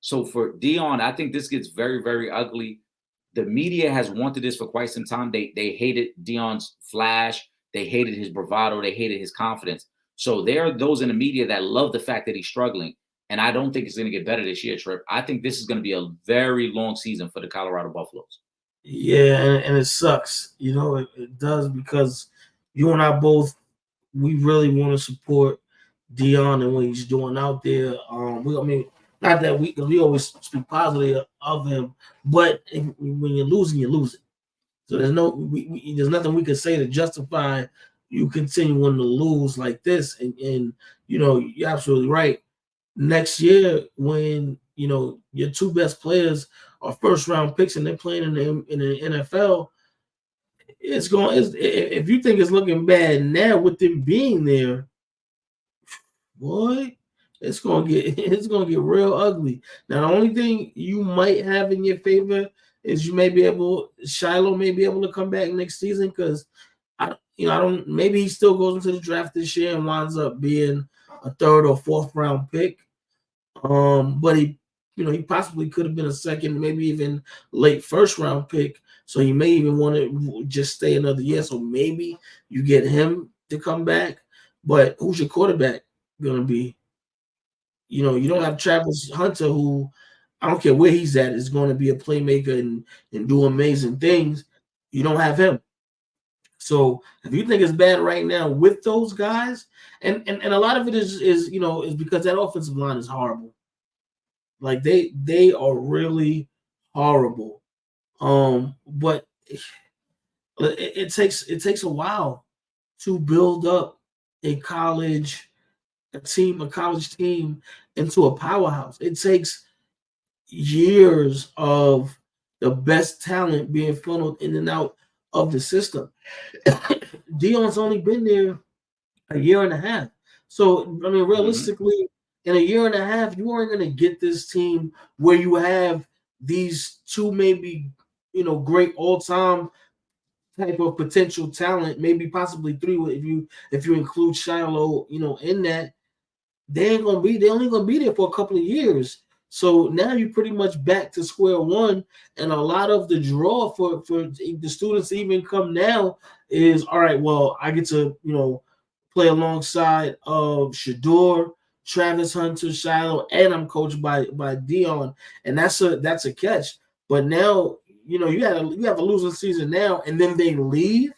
So for Deion, I think this gets very, very ugly. The media has wanted this for quite some time. They hated Deion's flash. They hated his bravado. They hated his confidence. So there are those in the media that love the fact that he's struggling. And I don't think it's going to get better this year, Trip. I think this is going to be a very long season for the Colorado Buffaloes. Yeah, and it sucks. You know, it does because you and I both, we really want to support Deion and what he's doing out there. Not that because we always speak positive of him, but when you're losing, you're losing. So there's there's nothing we can say to justify you continuing to lose like this. And you know, you're absolutely right. Next year, when you know your 2 best players are first round picks and they're playing in the NFL, if you think it's looking bad now with them being there, boy, it's gonna get real ugly. Now the only thing you might have in your favor is Shiloh may be able to come back next season because maybe he still goes into the draft this year and winds up being a 3rd or 4th round pick. But he possibly could have been a 2nd, maybe even late 1st round pick. So he may even want to just stay another year. So maybe you get him to come back. But who's your quarterback gonna be? You know, you don't have Travis Hunter, who I don't care where he's at, is going to be a playmaker and do amazing things. You don't have him. So if you think it's bad right now with those guys, and a lot of it is because that offensive line is horrible. Like they are really horrible. But it takes a while to build up a college team into a powerhouse. It takes years of the best talent being funneled in and out of the system. Deion's only been there a year and a half. So, I mean, realistically, in a year and a half, you aren't going to get this team where you have these 2 maybe, great all-time type of potential talent, maybe possibly 3 if you include Shiloh, in that. they only gonna be there for a couple of years. So now you're pretty much back to square one, and a lot of the draw for the students to even come now is all right. Well, I get to play alongside of Shador, Travis Hunter, Shiloh, and I'm coached by Dion, and that's a catch. But now you have a losing season now, and then they leave.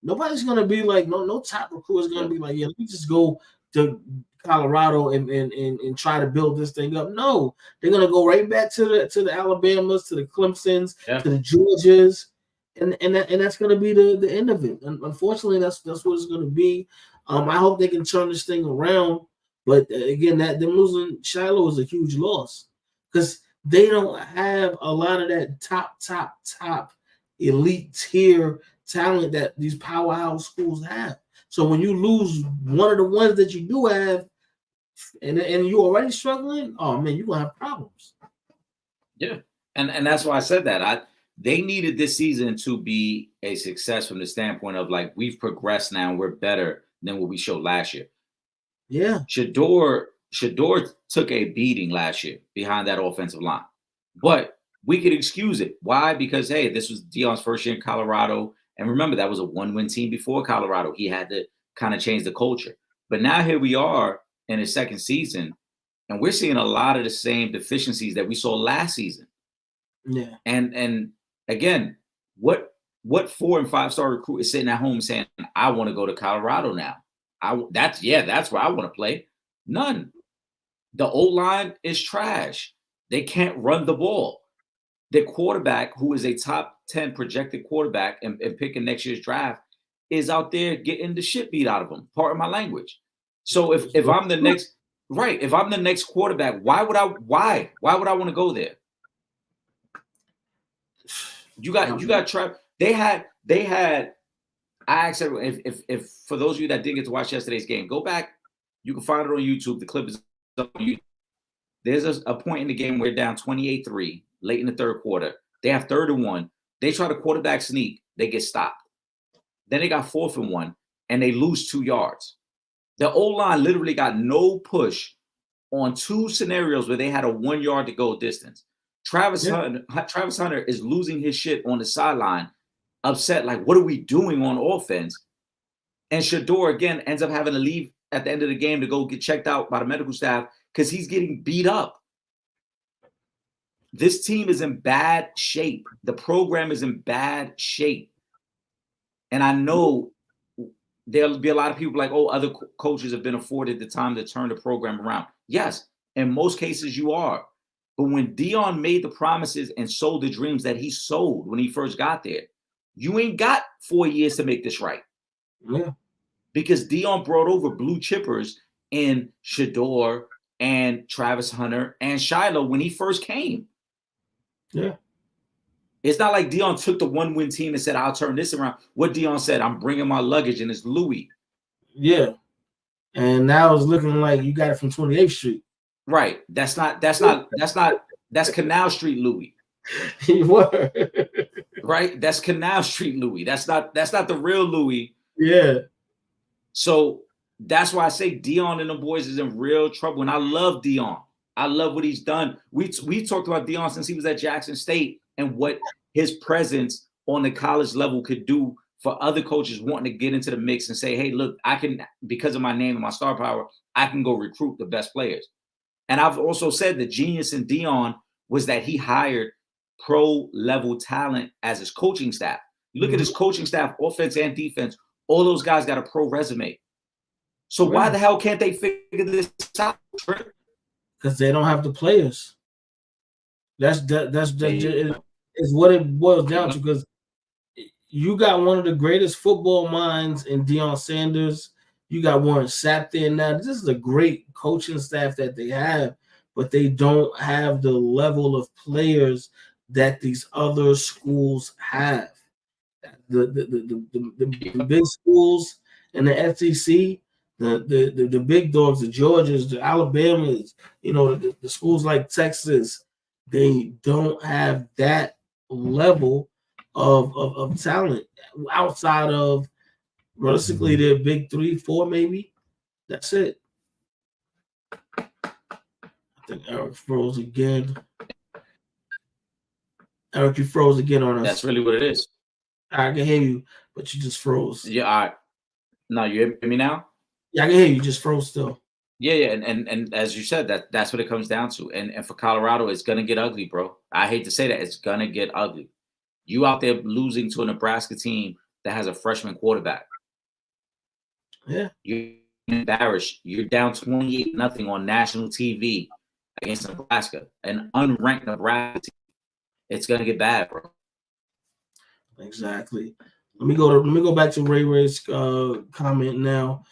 Nobody's gonna be like no top recruit is gonna be like, yeah, let me just go to Colorado and try to build this thing up. No, they're gonna go right back to the Alabamas, to the Clemsons, to the Georgias, and that's gonna be the end of it. And unfortunately, that's what it's gonna be. I hope they can turn this thing around, but again, that them losing Shiloh is a huge loss because they don't have a lot of that top elite tier talent that these powerhouse schools have. So when you lose one of the ones that you do have, and you're already struggling, oh man, you're gonna have problems. Yeah, and that's why I said that. They needed this season to be a success from the standpoint of like we've progressed now, we're better than what we showed last year. Yeah, Shador took a beating last year behind that offensive line, but we could excuse it. Why? Because hey, this was Dion's first year in Colorado. And remember, that was a one-win team before Colorado. He had to kind of change the culture. But now here we are in his second season, and we're seeing a lot of the same deficiencies that we saw last season. Yeah. And again, what 4- and 5-star recruit is sitting at home saying, I want to go to Colorado now? That's where I want to play. None. The O-line is trash. They can't run the ball. The quarterback, who is a top 10 projected quarterback and picking next year's draft, is out there getting the shit beat out of him. Pardon my language. So if I'm the next if I'm the next quarterback, why would I want to go there? You got Trav. They had. I asked everyone if for those of you that didn't get to watch yesterday's game, go back. You can find it on YouTube. The clip is up on YouTube. There's a point in the game where they're down 28-3 late in the third quarter. They have 3rd and 1. They try to quarterback sneak. They get stopped. Then they got 4th and 1, and they lose 2 yards. The O-line literally got no push on 2 scenarios where they had a 1 yard to go distance. Travis Hunter is losing his shit on the sideline, upset, like, what are we doing on offense? And Shador, again, ends up having to leave at the end of the game to go get checked out by the medical staff because he's getting beat up. This team is in bad shape. The program is in bad shape. And I know there'll be a lot of people like, oh, other coaches have been afforded the time to turn the program around. Yes, in most cases you are. But when Dion made the promises and sold the dreams that he sold when he first got there, you ain't got 4 years to make this right. Yeah. Because Dion brought over blue chippers in Shador and Travis Hunter and Shiloh when he first came. Yeah. It's not like Dion took the 1-win team and said, I'll turn this around. What Dion said, I'm bringing my luggage, and it's Louis. Yeah. And now it's looking like you got it from 28th Street. Right. That's Canal Street Louis. You were. Right? That's Canal Street Louis. That's not the real Louis. Yeah. So that's why I say Dion and the boys is in real trouble. And I love Dion. I love what he's done. We talked about Dion since he was at Jackson State and what his presence on the college level could do for other coaches wanting to get into the mix and say, hey, look, I can, because of my name and my star power, I can go recruit the best players. And I've also said the genius in Dion was that he hired pro-level talent as his coaching staff. You look at his coaching staff, offense and defense, all those guys got a pro resume. So why the hell can't they figure this out? Because they don't have the players. That's what it boils down to. Because you got one of the greatest football minds in Deion Sanders. You got Warren Sapp there now. This is a great coaching staff that they have, but they don't have the level of players that these other schools have. The big schools in the SEC, the big dogs, the Georgias, the Alabamas, the schools like Texas, they don't have that level of talent outside of realistically their big 3, 4, maybe. That's it. I think Eric froze again. Eric, you froze again on us. That's really what it is. I can hear you, but you just froze. Yeah, all right. No, you hear me now? Yeah, I can hear you. Just froze still. Yeah, and as you said, that's what it comes down to. And for Colorado, it's gonna get ugly, bro. I hate to say that, it's gonna get ugly. You out there losing to a Nebraska team that has a freshman quarterback. Yeah. You're embarrassed. You're down 28-0 on national TV against Nebraska, an unranked Nebraska team. It's gonna get bad, bro. Exactly. Let me go back to Ray's comment now.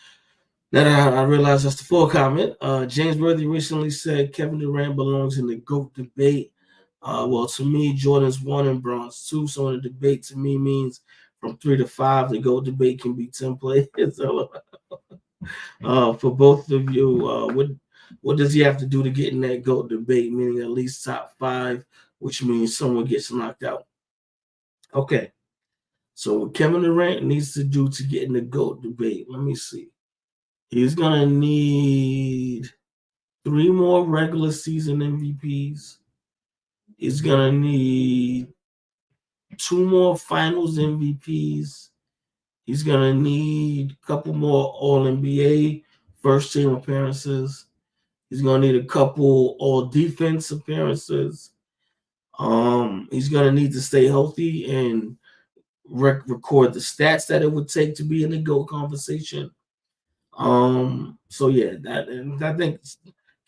That I realize that's the full comment. James Worthy recently said Kevin Durant belongs in the GOAT debate. Well, to me, Jordan's 1 and Bron's 2. So in the debate, to me, means from 3 to 5. The GOAT debate can be 10 players. So, for both of you, what does he have to do to get in that GOAT debate? Meaning at least top 5, which means someone gets knocked out. Okay. So what Kevin Durant needs to do to get in the GOAT debate, let me see. He's going to need 3 more regular season MVPs. He's going to need 2 more finals MVPs. He's going to need a couple more All-NBA first team appearances. He's going to need a couple All-Defense appearances. He's going to need to stay healthy and record the stats that it would take to be in the GOAT conversation. So yeah, I think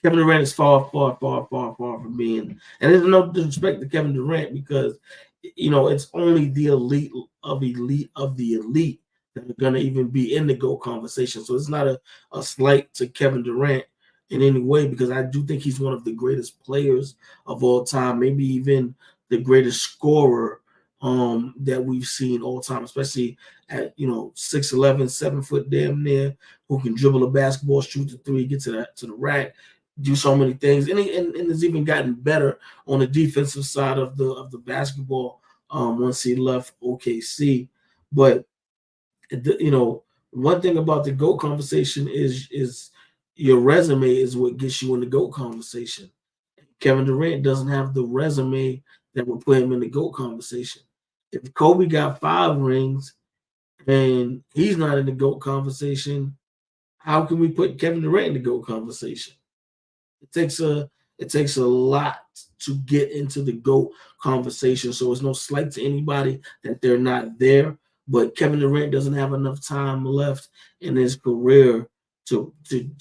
Kevin Durant is far from being, and there's no disrespect to Kevin Durant because it's only the elite of the elite that are gonna even be in the GOAT conversation. So it's not a slight to Kevin Durant in any way because I do think he's one of the greatest players of all time, maybe even the greatest scorer that we've seen all time, especially at 6'11", 7 foot damn near, who can dribble a basketball, shoot the 3, get to the rack, do so many things, and has even gotten better on the defensive side of the basketball once he left OKC. But one thing about the GOAT conversation is your resume is what gets you in the GOAT conversation. Kevin Durant doesn't have the resume that would put him in the GOAT conversation. If Kobe got 5 rings and he's not in the GOAT conversation, how can we put Kevin Durant in the GOAT conversation? It takes a lot to get into the GOAT conversation. So it's no slight to anybody that they're not there. But Kevin Durant doesn't have enough time left in his career to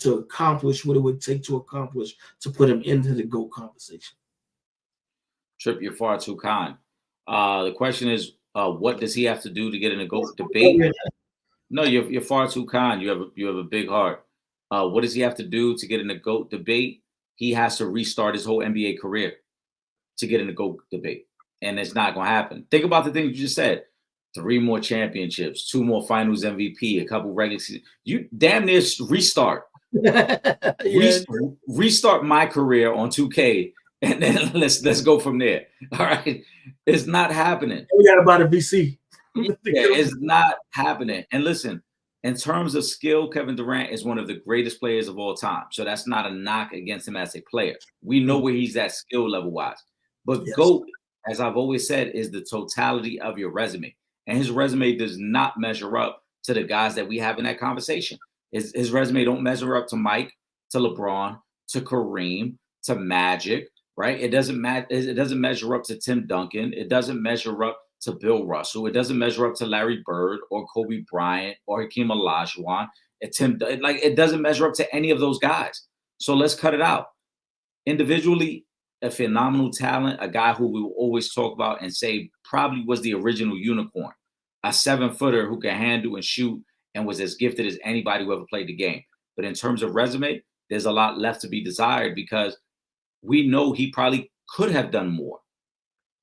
accomplish what it would take to accomplish to put him into the GOAT conversation. Trip, you're far too kind. The question is, what does he have to do to get in a GOAT debate? No, you're far too kind. You have a big heart. What does he have to do to get in a GOAT debate? He has to restart his whole NBA career to get in a GOAT debate, and it's not going to happen. Think about the things you just said: 3 more championships, 2 more Finals MVP, a couple regular season. You damn near restart. Restart my career on 2K. And then let's go from there. All right. It's not happening. We got about a VC. Yeah, it's not happening. And listen, in terms of skill, Kevin Durant is one of the greatest players of all time. So that's not a knock against him as a player. We know where he's at skill level wise. But GOAT, as I've always said, is the totality of your resume. And his resume does not measure up to the guys that we have in that conversation. His resume don't measure up to Mike, to LeBron, to Kareem, to Magic. Right? It doesn't matter. It doesn't measure up to Tim Duncan. It doesn't measure up to Bill Russell. It doesn't measure up to Larry Bird or Kobe Bryant or Hakeem Olajuwon. It doesn't measure up to any of those guys. So let's cut it out. Individually, a phenomenal talent, a guy who we will always talk about and say probably was the original unicorn, a 7-footer who can handle and shoot and was as gifted as anybody who ever played the game. But in terms of resume, there's a lot left to be desired because we know he probably could have done more.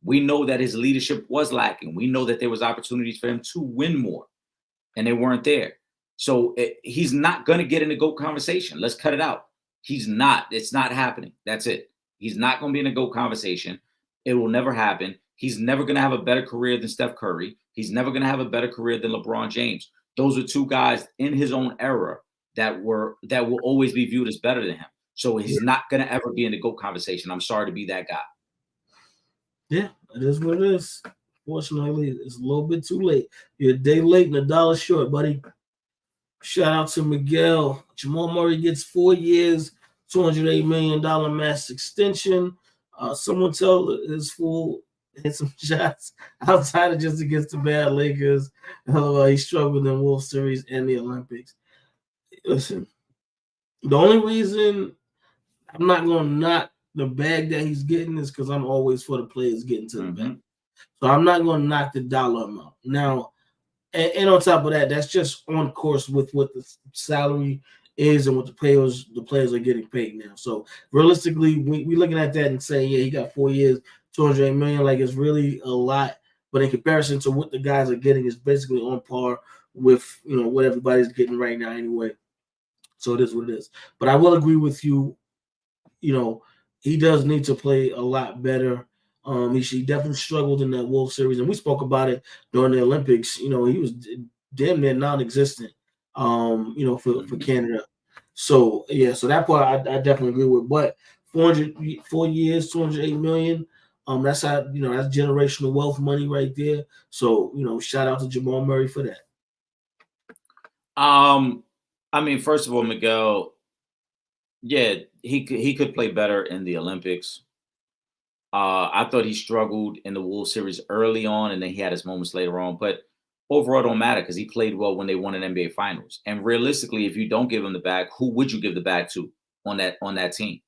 We know that his leadership was lacking. We know that there was opportunities for him to win more, and they weren't there. So he's not going to get in the GOAT conversation. Let's cut it out. He's not. It's not happening. That's it. He's not going to be in a GOAT conversation. It will never happen. He's never going to have a better career than Steph Curry. He's never going to have a better career than LeBron James. Those are 2 guys in his own era that will always be viewed as better than him. So he's Yeah. not going to ever be in the GOAT conversation. I'm sorry to be that guy. conversation. I'm sorry to be that guy. Yeah, it is what it is. Fortunately, it's a little bit too late. You're a day late and a dollar short, buddy. Shout out to Miguel. Jamal Murray gets 4 years, $208 million max extension. Someone tell his fool hit some shots outside of just against the bad Lakers. He struggled in World Series and the Olympics. Listen, the only reason I'm not going to knock the bag that he's getting is because I'm always for the players getting to the bag. So I'm not going to knock the dollar amount. Now, and on top of that, that's just on course with what the salary is and what the players are getting paid now. So realistically, we looking at that and saying, yeah, he got 4 years, 208 million. Like it's really a lot, but in comparison to what the guys are getting, is basically on par with what everybody's getting right now anyway. So it is what it is. But I will agree with you. He does need to play a lot better. He definitely struggled in that World Series, and we spoke about it during the Olympics. He was damn near non-existent. For Canada. So yeah, so that part I definitely agree with. But 4 years, 208 million. That's how that's generational wealth money right there. So shout out to Jamal Murray for that. I mean, first of all, Miguel, yeah, he could play better in the Olympics. I thought he struggled in the World Series early on, and then he had his moments later on. But overall, it don't matter because he played well when they won an NBA Finals. And realistically, if you don't give him the bag, who would you give the bag to on that team?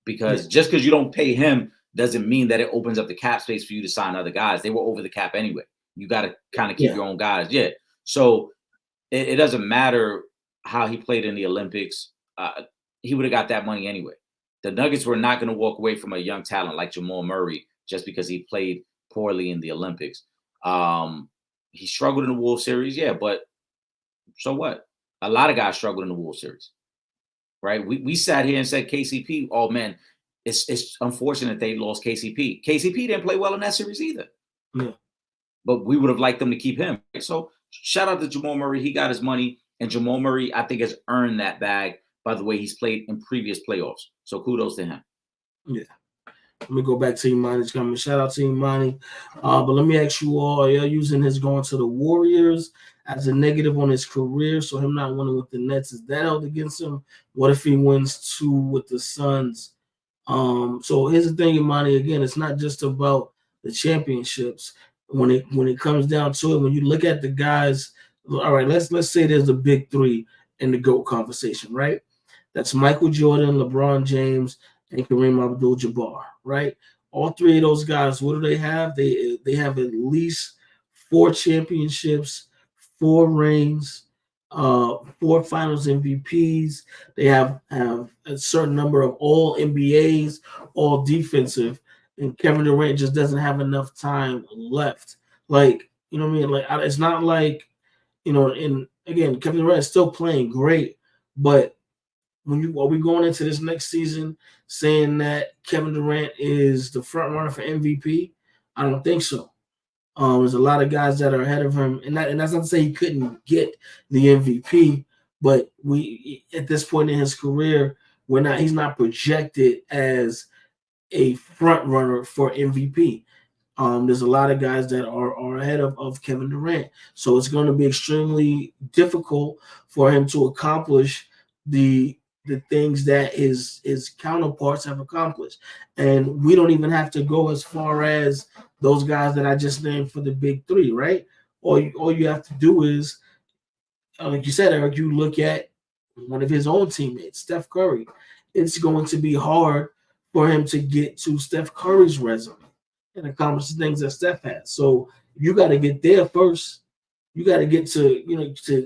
Because just because you don't pay him doesn't mean that it opens up the cap space for you to sign other guys. They were over the cap anyway. You got to kind of keep your own guys. Yeah. So it doesn't matter how he played in the Olympics. He would have got that money anyway. The Nuggets were not going to walk away from a young talent like Jamal Murray just because he played poorly in the Olympics. He struggled in the World Series, yeah, but so what? A lot of guys struggled in the World Series, right? We sat here and said KCP, oh man, it's unfortunate they lost KCP. KCP didn't play well in that series either. Yeah. But we would have liked them to keep him. So shout out to Jamal Murray. He got his money, and Jamal Murray, I think, has earned that bag by the way he's played in previous playoffs. So kudos to him. Yeah. Let me go back to Imani's comment. Shout out to Imani. But let me ask you all, are you using his going to the Warriors as a negative on his career? So him not winning with the Nets, is that held against him? What if he wins 2 with the Suns? So here's the thing, Imani. Again, it's not just about the championships. When it comes down to it, when you look at the guys, all right, let's say there's a big 3 in the GOAT conversation, right? That's Michael Jordan, LeBron James, and Kareem Abdul-Jabbar, right? All 3 of those guys, what do they have? They have at least 4 championships, 4 rings, 4 Finals MVPs. They have a certain number of All NBAs, All Defensive, and Kevin Durant just doesn't have enough time left. Like, you know what I mean? Like, it's not like, and again, Kevin Durant is still playing great, but are we going into this next season saying that Kevin Durant is the front runner for MVP? I don't think so. There's a lot of guys that are ahead of him, and that's not to say he couldn't get the MVP, but we at this point in his career, he's not projected as a front runner for MVP. There's a lot of guys that are ahead of Kevin Durant, so it's going to be extremely difficult for him to accomplish the things that his counterparts have accomplished. And we don't even have to go as far as those guys that I just named for the big 3, right? All you have to do is, like you said, Eric, you look at one of his own teammates, Steph Curry. It's going to be hard for him to get to Steph Curry's resume and accomplish the things that Steph has. So you got to get there first. You got to get to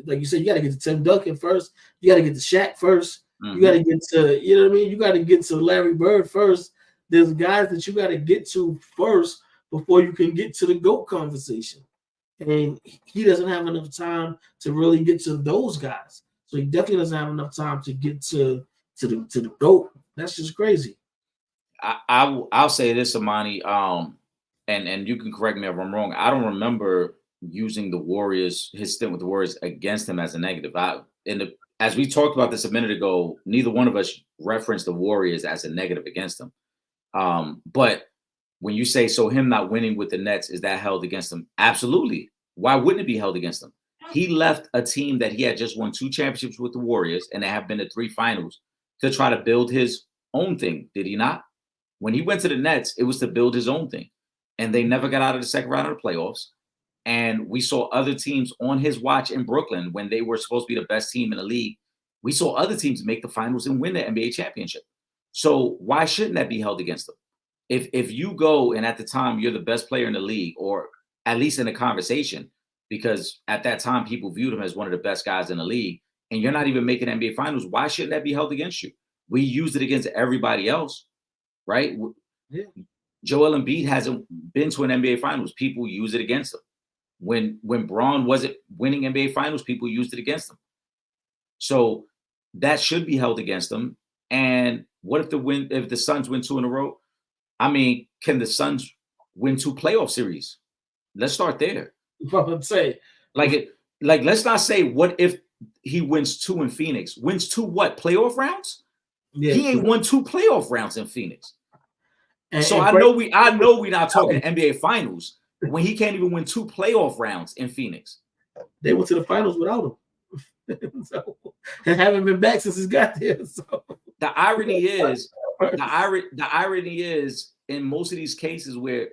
like you said, you got to get to Tim Duncan first. You got to get to Shaq first. You got to get to, you know what I mean? You got to get to Larry Bird first. There's guys that you got to get to first before you can get to the GOAT conversation. And he doesn't have enough time to really get to those guys. So he definitely doesn't have enough time to get to the GOAT. That's just crazy. I'll say this, Amani, and you can correct me if I'm wrong. I don't remember using the Warriors, his stint with the Warriors, against him as a negative. as we talked about this a minute ago, neither one of us referenced the Warriors as a negative against them. But when you say, so him not winning with the Nets, is that held against him? Absolutely. Why wouldn't it be held against him? He left a team that he had just won 2 championships with the Warriors, and they have been to 3 finals, to try to build his own thing. Did he not? When he went to the Nets, it was to build his own thing. And they never got out of the second round of the playoffs. And we saw other teams on his watch in Brooklyn, when they were supposed to be the best team in the league. We saw other teams make the finals and win the NBA championship. So why shouldn't that be held against them? If you go and at the time you're the best player in the league, or at least in the conversation, because at that time people viewed him as one of the best guys in the league, and you're not even making NBA finals, why shouldn't that be held against you? We used it against everybody else, right? Yeah. Joel Embiid hasn't been to an NBA finals. People use it against him. When Braun wasn't winning NBA finals, people used it against him. So that should be held against them. And what if the Suns win 2 in a row? I mean, can the Suns win 2 playoff series? Let's start there. Let's say, like, let's not say what if he wins 2 in Phoenix. Wins 2 what? Playoff rounds? Yeah, he ain't won 2 playoff rounds in Phoenix. So I know we're not talking NBA finals when he can't even win 2 playoff rounds in Phoenix. They went to the finals without him. So, and haven't been back since he got there. So the irony is, in most of these cases where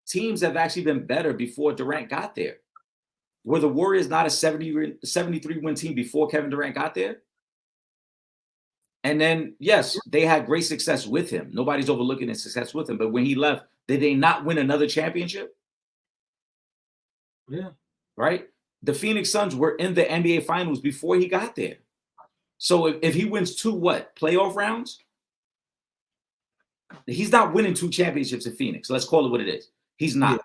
teams have actually been better before Durant got there. Were the Warriors not a 73 win team before Kevin Durant got there? And then, yes, they had great success with him. Nobody's overlooking his success with him. But when he left, did they not win another championship? Yeah. Right? The Phoenix Suns were in the NBA Finals before he got there. So if he wins 2 playoff rounds, he's not winning 2 championships in Phoenix. Let's call it what it is. He's not.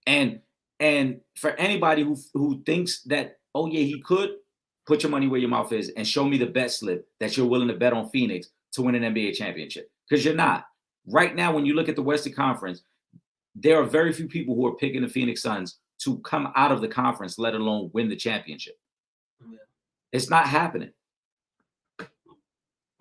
Yeah. And for anybody who thinks that, oh yeah, he could, put your money where your mouth is and show me the bet slip that you're willing to bet on Phoenix to win an NBA championship. Because you're not. Right now, when you look at the Western Conference, there are very few people who are picking the Phoenix Suns to come out of the conference, let alone win the championship. Yeah. It's not happening.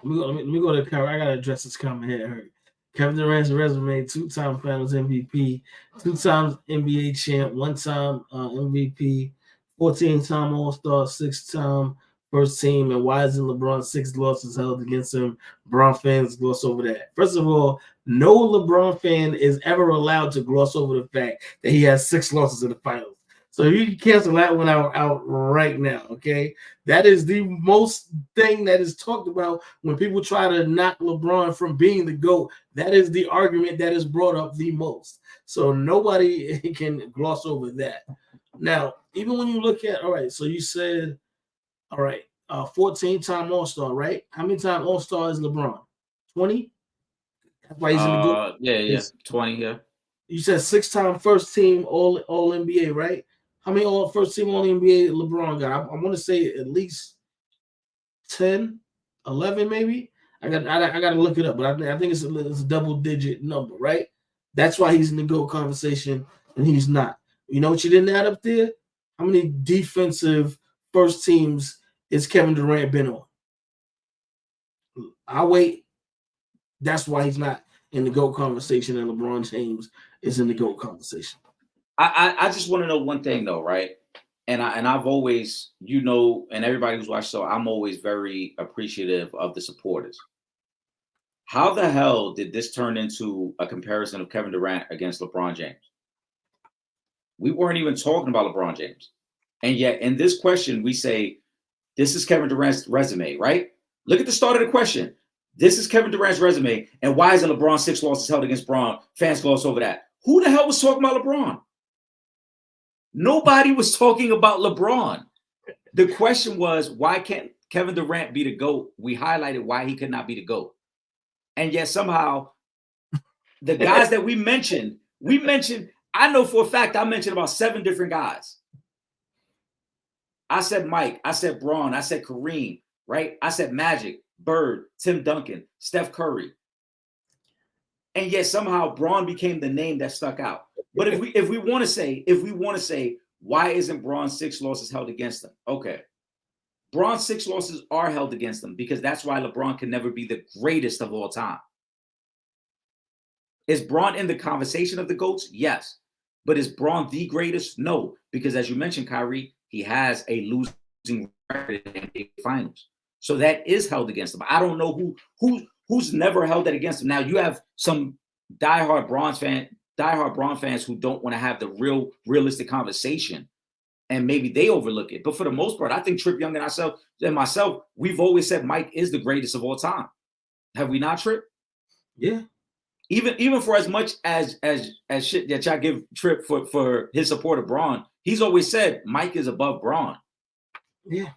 Let me go to Kevin. I gotta address this comment here. Kevin Durant's resume: 2-time Finals MVP, 2 times NBA champ, 1-time MVP, 14-time All-Star, 6-time first team. And why isn't LeBron 6 losses held against him? LeBron fans gloss over that. First of all, no LeBron fan is ever allowed to gloss over the fact that he has 6 losses in the finals. So you can cancel that one out right now, okay? That is the most thing that is talked about when people try to knock LeBron from being the GOAT. That is the argument that is brought up the most. So nobody can gloss over that. Now, even when you look at, all right, so you said, all right, 14-time All-Star, right? How many times All-Star is LeBron? 20? That's why he's in the GOAT. Yeah, 20, yeah. You said 6-time first team All NBA, right? How many first team All NBA LeBron got? I want to say at least 10, 11 maybe. I got to look it up, but I think it's a double-digit number, right? That's why he's in the GOAT conversation and he's not. You know what you didn't add up there? How many defensive first teams is Kevin Durant been on? I'll wait. That's why he's not in the GOAT conversation and LeBron James is in the GOAT conversation. I just want to know one thing though, right? And I've always, and everybody who's watched, so I'm always very appreciative of the supporters. How the hell did this turn into a comparison of Kevin Durant against LeBron James? We weren't even talking about LeBron James. And yet in this question, we say, this is Kevin Durant's resume, right? Look at the start of the question. This is Kevin Durant's resume. And why isn't LeBron 6 losses held against Braun? Fans gloss over that. Who the hell was talking about LeBron? Nobody was talking about LeBron. The question was, why can't Kevin Durant be the GOAT? We highlighted why he could not be the GOAT. And yet somehow the guys that we mentioned, I know for a fact I mentioned about 7 different guys. I said Mike, I said Braun, I said Kareem, right? I said Magic, Bird, Tim Duncan, Steph Curry. And yet somehow Braun became the name that stuck out. But if we want to say, why isn't Braun 6 losses held against him? Okay. Bron's 6 losses are held against him because that's why LeBron can never be the greatest of all time. Is Bron in the conversation of the GOATs? Yes. But is Bron the greatest? No. Because as you mentioned, Kyrie, he has a losing record in the finals. So that is held against him. I don't know who's never held that against him. Now you have some diehard Bron fans who don't want to have the realistic conversation, and maybe they overlook it. But for the most part, I think Trip Yung and myself, we've always said Mike is the greatest of all time. Have we not, Trip? Yeah. Even for as much as shit that y'all give Trip for his support of Bron, he's always said Mike is above Bron. Yeah.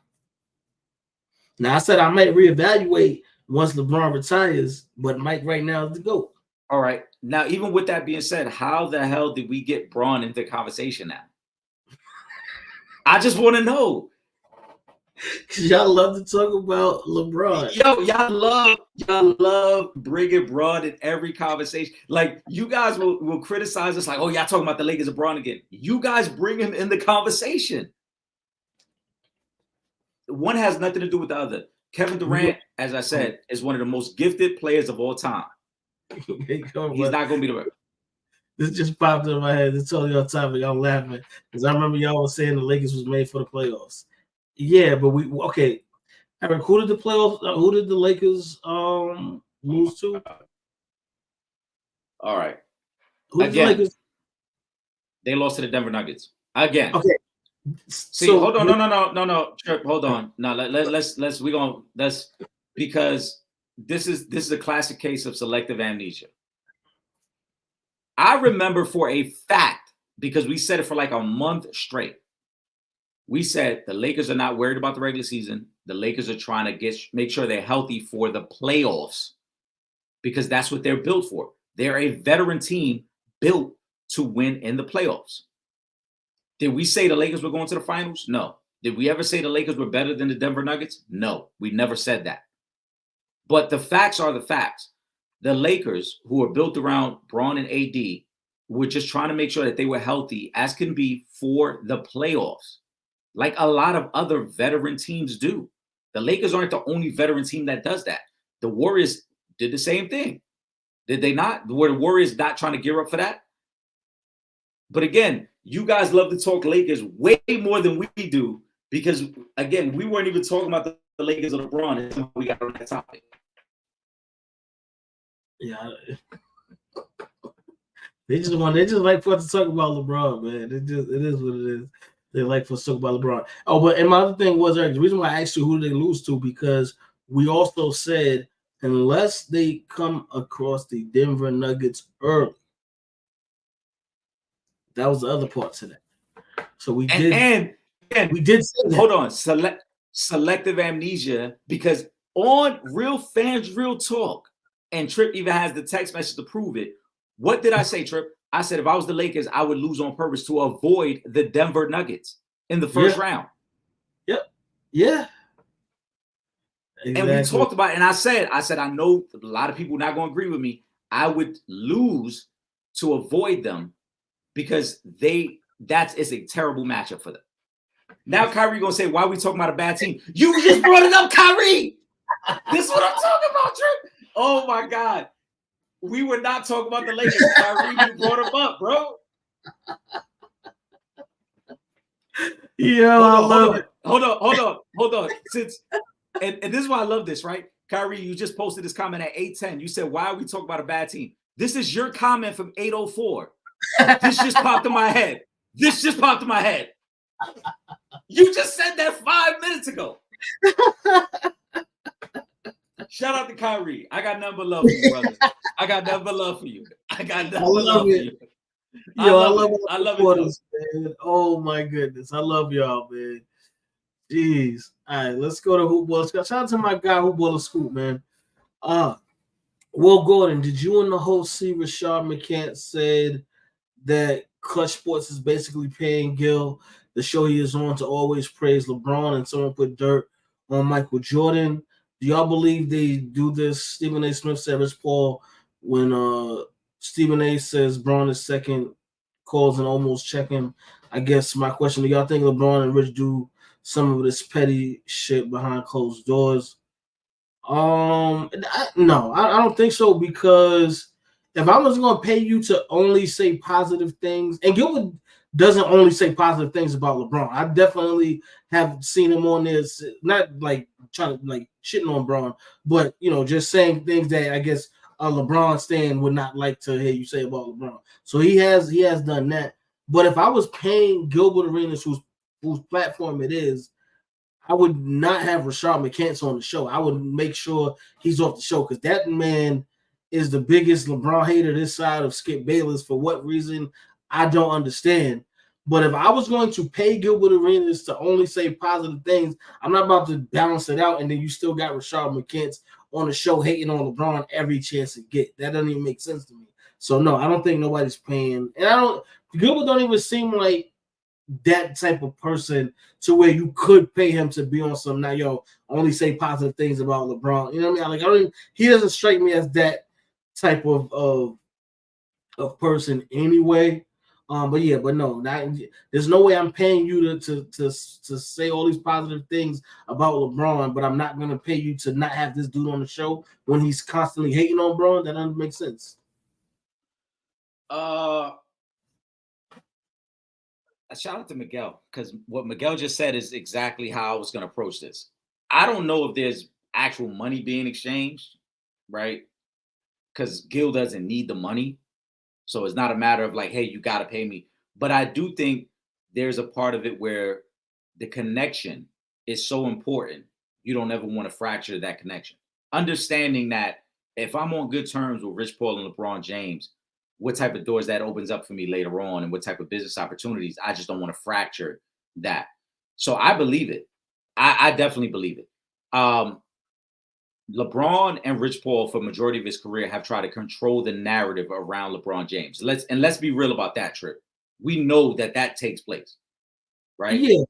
Now I said I might reevaluate once LeBron retires, but Mike right now is the GOAT. All right. Now, even with that being said, how the hell did we get Bron into the conversation now? I just want to know. Y'all love to talk about LeBron. Yo, y'all love bringing Bron in every conversation. Like, you guys will criticize us like, oh, y'all talking about the Lakers and Bron again. You guys bring him in the conversation. One has nothing to do with the other. Kevin Durant, as I said, is one of the most gifted players of all time. He's not going to be the best. This just popped in my head. It's totally off topic. I'm laughing because I remember y'all was saying the Lakers was made for the playoffs. Yeah, but okay. Eric, who did the Lakers lose to? All right. Again, they lost to the Denver Nuggets. Again. Okay. See, hold on. No. Trip, hold on. No, let's because this is a classic case of selective amnesia. I remember for a fact, because we said it for like a month straight. We said the Lakers are not worried about the regular season. The Lakers are trying to make sure they're healthy for the playoffs because that's what they're built for. They're a veteran team built to win in the playoffs. Did we say the Lakers were going to the finals? No. Did we ever say the Lakers were better than the Denver Nuggets? No, we never said that. But the facts are the facts. The Lakers, who are built around Bron and AD, were just trying to make sure that they were healthy as can be for the playoffs, like a lot of other veteran teams do. The Lakers aren't the only veteran team that does that. The Warriors did the same thing. Did they not? Were the Warriors not trying to gear up for that? But again, you guys love to talk Lakers way more than we do because, again, we weren't even talking about the Lakers or LeBron until we got on that topic. Yeah. They just like for us to talk about LeBron, man. It is what it is. They like for us to talk about LeBron. Oh, but and my other thing was, Eric, the reason why I asked you who did they lose to, because we also said unless they come across the Denver Nuggets early. That was the other part to that. So we did and we did say that. Hold on, selective amnesia, because on Real Fans Real Talk, and Trip even has the text message to prove it. What did I say, Trip? I said if I was the Lakers, I would lose on purpose to avoid the Denver Nuggets in the first round. Yep. Yeah. Exactly. And we talked about it, and I said, I know a lot of people are not going to agree with me. I would lose to avoid them because it's a terrible matchup for them. Now Kyrie going to say, why are we talking about a bad team? You just brought it up, Kyrie. This is what I'm talking about, Trip. Oh, my God. We were not talking about the Lakers. Kyrie, you brought them up, bro. Yeah, hold on. And this is why I love this, right? Kyrie, you just posted this comment at 8:10. You said, why are we talking about a bad team? This is your comment from 8:04. This just popped in my head. You just said that 5 minutes ago. Shout out to Kyrie. I got nothing but love for you, brother. I got nothing but love for you. I love it. I love it, man. Oh my goodness. I love y'all, man. Jeez. All right, let's go to Hoop Ball. Shout out to my guy, Hoop Ball Scoop, man. Will Gordon, did you and the host see Rashad McCants said that Clutch Sports is basically paying Gil, the show he is on, to always praise LeBron, and someone put dirt on Michael Jordan? Do y'all believe they do this? Stephen A. Smith said Rich Paul when Stephen A. says Bron is second, calls and almost check him. I guess my question, do y'all think LeBron and Rich do some of this petty shit behind closed doors. No, I don't think so because if I was going to pay you to only say positive things, and Gilbert doesn't only say positive things about LeBron. I definitely have seen him on this, not like trying to like shitting on Braun, but just saying things that I guess a LeBron stan would not like to hear you say about LeBron. So he has done that. But if I was paying Gilbert Arenas, whose platform it is, I would not have Rashad McCants on the show. I would make sure he's off the show because that man is the biggest LeBron hater this side of Skip Bayless. For what reason, I don't understand. But if I was going to pay Gilbert Arenas to only say positive things, I'm not about to balance it out. And then you still got Rashad McCants on the show hating on LeBron every chance to get. That doesn't even make sense to me. So no, I don't think nobody's paying. And Gilbert don't even seem like that type of person to where you could pay him to be on some now, only say positive things about LeBron. You know what I mean? Like he doesn't strike me as that type of person anyway. But no, there's no way I'm paying you to say all these positive things about LeBron, but I'm not gonna pay you to not have this dude on the show when he's constantly hating on LeBron. That doesn't make sense. Shout out to Miguel, because what Miguel just said is exactly how I was going to approach this. I don't know if there's actual money being exchanged, right? Because Gil doesn't need the money. So it's not a matter of like, hey, you got to pay me. But I do think there's a part of it where the connection is so important. You don't ever want to fracture that connection. Understanding that if I'm on good terms with Rich Paul and LeBron James, what type of doors that opens up for me later on and what type of business opportunities. I just don't want to fracture that. So I believe it. I definitely believe it. LeBron and Rich Paul for majority of his career have tried to control the narrative around LeBron James. Let's be real about that, Trip. We know that takes place, right? Yeah,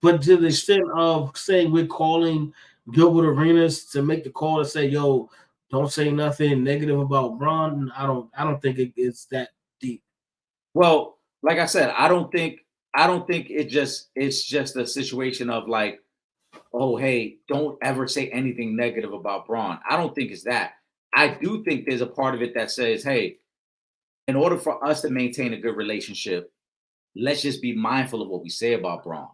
but to the extent of saying we're calling Gilbert Arenas to make the call to say, "Yo, don't say nothing negative about Bron." I don't think it's that deep. Well, like I said, I don't think it's just a situation of like, oh, hey, don't ever say anything negative about Braun. I don't think it's that. I do think there's a part of it that says, hey, in order for us to maintain a good relationship, let's just be mindful of what we say about Braun.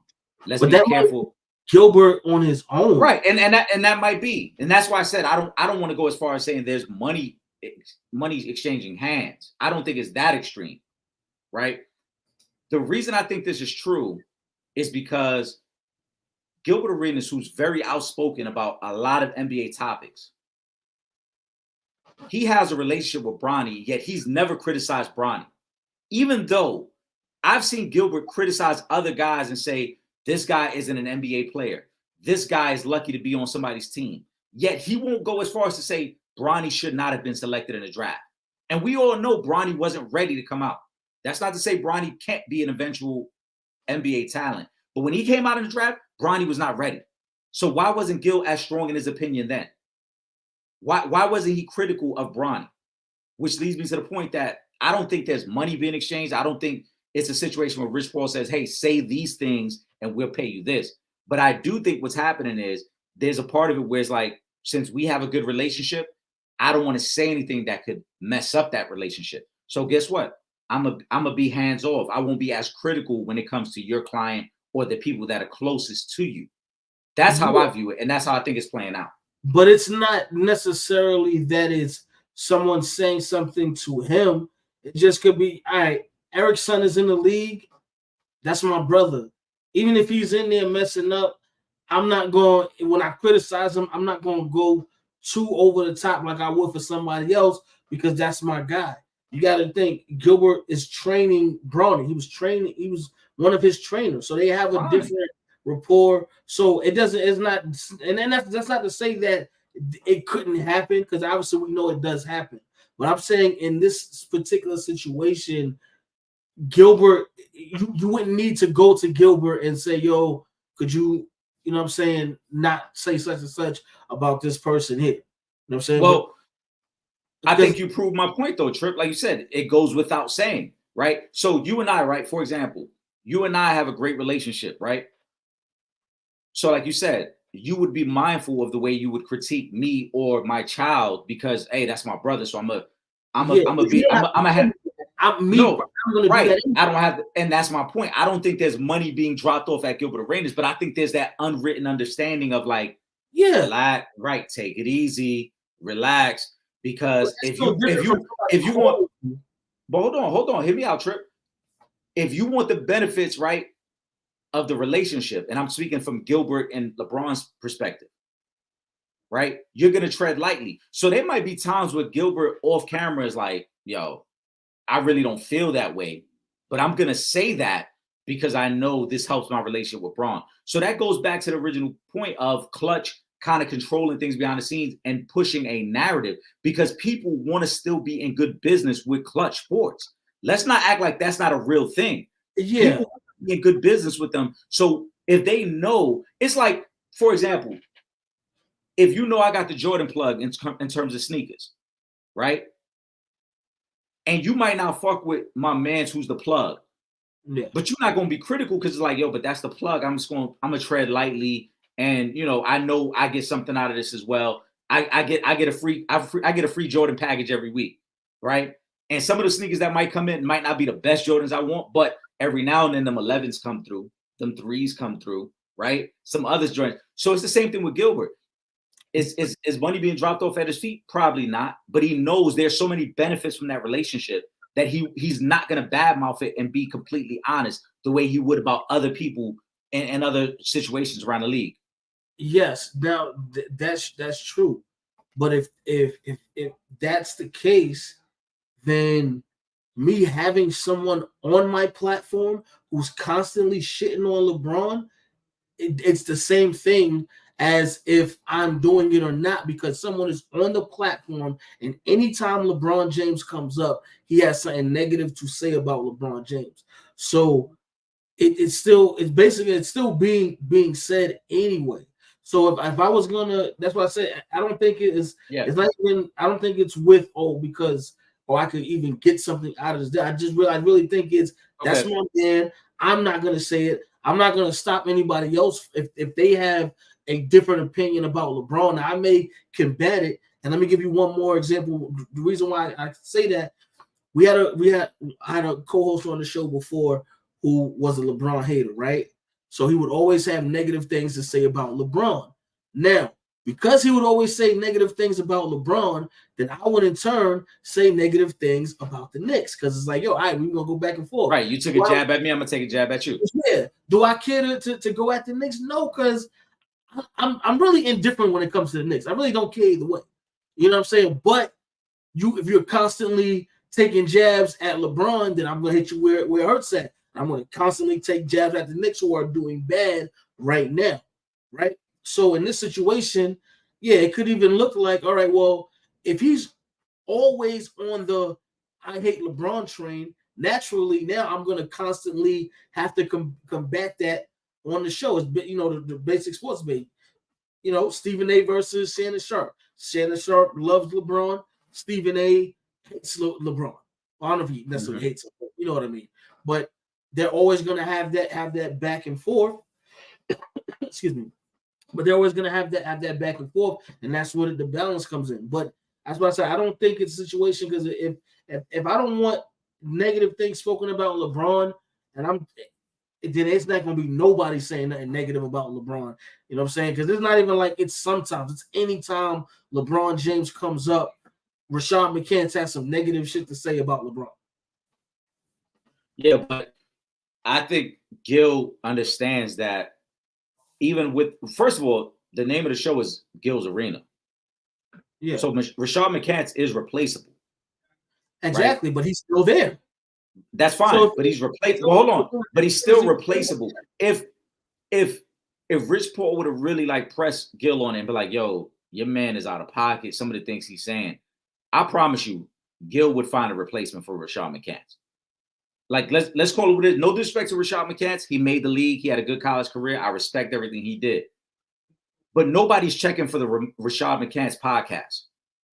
Let's be careful. Gilbert on his own, right? And that might be, and that's why I said I don't want to go as far as saying there's money exchanging hands. I don't think it's that extreme, right? The reason I think this is true is because Gilbert Arenas, who's very outspoken about a lot of NBA topics, he has a relationship with Bronny, yet he's never criticized Bronny. Even though I've seen Gilbert criticize other guys and say, this guy isn't an NBA player. This guy is lucky to be on somebody's team. Yet he won't go as far as to say Bronny should not have been selected in the draft. And we all know Bronny wasn't ready to come out. That's not to say Bronny can't be an eventual NBA talent. But when he came out in the draft, Bronny was not ready. So why wasn't Gil as strong in his opinion then? Why wasn't he critical of Bronny? Which leads me to the point that I don't think there's money being exchanged. I don't think it's a situation where Rich Paul says, hey, say these things and we'll pay you this. But I do think what's happening is there's a part of it where it's like, since we have a good relationship, I don't want to say anything that could mess up that relationship. So guess what? I'm a be hands off. I won't be as critical when it comes to your client or the people that are closest to you. That's how I view it. And that's how I think it's playing out. But it's not necessarily that it's someone saying something to him. It just could be, all right, Eric's son is in the league. That's my brother. Even if he's in there messing up, I'm not going, when I criticize him, I'm not going to go too over the top like I would for somebody else because that's my guy. You got to think Gilbert is training Bronny. He was one of his trainers. So they have a different rapport. So it's not, and that's not to say that it couldn't happen because obviously we know it does happen. But I'm saying in this particular situation, Gilbert, you wouldn't need to go to Gilbert and say, yo, could you know what I'm saying, not say such and such about this person here. You know what I'm saying? Well, I think you proved my point though, Trip. Like you said, it goes without saying, right? So you and I, right, for example, you and I have a great relationship, right? So like you said, you would be mindful of the way you would critique me or my child because hey, that's my brother. So I'm gonna have I'm me. no, I'm gonna do right. that. I don't have, and that's my point. I don't think there's money being dropped off at Gilbert Arenas, but I think there's that unwritten understanding of like, Yeah, relax, right? Take it easy, relax. Because if you want, want, but hold on, hear me out, Trip. If you want the benefits, right, of the relationship, and I'm speaking from Gilbert and LeBron's perspective, right? You're gonna tread lightly. So there might be times where Gilbert off camera is like, yo, I really don't feel that way, but I'm going to say that because I know this helps my relationship with Braun. So that goes back to the original point of Clutch kind of controlling things behind the scenes and pushing a narrative because people want to still be in good business with Clutch Sports. Let's not act like that's not a real thing. Yeah. People want to be in good business with them. So if they know, it's like, for example, if you know I got the Jordan plug in terms of sneakers, right? And you might not fuck with my man's who's the plug. Yeah. But you're not gonna be critical because it's like, yo, but that's the plug. I'm gonna tread lightly. And I know I get something out of this as well. I get a free Jordan package every week, right? And some of the sneakers that might come in might not be the best Jordans I want, but every now and then them 11s come through, them 3s come through, right? Some others join. So it's the same thing with Gilbert. Is money being dropped off at his feet? Probably not. But he knows there's so many benefits from that relationship that he's not going to badmouth it and be completely honest the way he would about other people and other situations around the league. Yes, now that's true. But if that's the case, then me having someone on my platform who's constantly shitting on LeBron, it's the same thing as if I'm doing it or not, because someone is on the platform and anytime LeBron James comes up, he has something negative to say about LeBron James. So it's still being said anyway. So if I was gonna, that's why I said I don't think it is. Yeah. It's not even. I don't think it's with because I could even get something out of this. I really think it's that's my man. I'm not gonna say it. I'm not gonna stop anybody else if they have a different opinion about LeBron. I may combat it. And let me give you one more example. The reason why I say that, I had a co-host on the show before who was a LeBron hater, right? So he would always have negative things to say about LeBron. Now, because he would always say negative things about LeBron, then I would in turn say negative things about the Knicks. Because it's like, yo, all right, we're gonna go back and forth. Right. You took a jab at me, I'm gonna take a jab at you. Yeah. Do I care to go at the Knicks? No, because I'm really indifferent when it comes to the Knicks. I really don't care either way. You know what I'm saying? But if you're constantly taking jabs at LeBron, then I'm gonna hit you where it hurts at. I'm gonna constantly take jabs at the Knicks who are doing bad right now, right? So in this situation, yeah, it could even look like, all right, well, if he's always on the I hate LeBron train, naturally now I'm gonna constantly have to combat that on the show. It's the basic sports bait. Stephen A versus Shannon Sharp. Shannon Sharp loves LeBron. Stephen A hates LeBron. I don't know if he necessarily hates him, but you know what I mean. But they're always going to have that back and forth. Excuse me. But they're always going to have that back and forth, and that's where the balance comes in. But that's why I say I don't think it's a situation, because if I don't want negative things spoken about LeBron, then it's not going to be nobody saying nothing negative about LeBron. You know what I'm saying? Because it's not even like it's sometimes. It's anytime LeBron James comes up, Rashad McCants has some negative shit to say about LeBron. Yeah, but I think Gil understands that even with, first of all, the name of the show is Gil's Arena. Yeah. So Rashad McCants is replaceable. Exactly, right? But he's still there. That's fine, but he's replaceable. Hold on, but he's still replaceable. If Rich Paul would have really pressed Gil on it and be like, "Yo, your man is out of pocket," some of the things he's saying, I promise you, Gil would find a replacement for Rashad McCants. Let's call it what it is. No disrespect to Rashad McCants, he made the league. He had a good college career. I respect everything he did, but nobody's checking for the Rashad McCants podcast.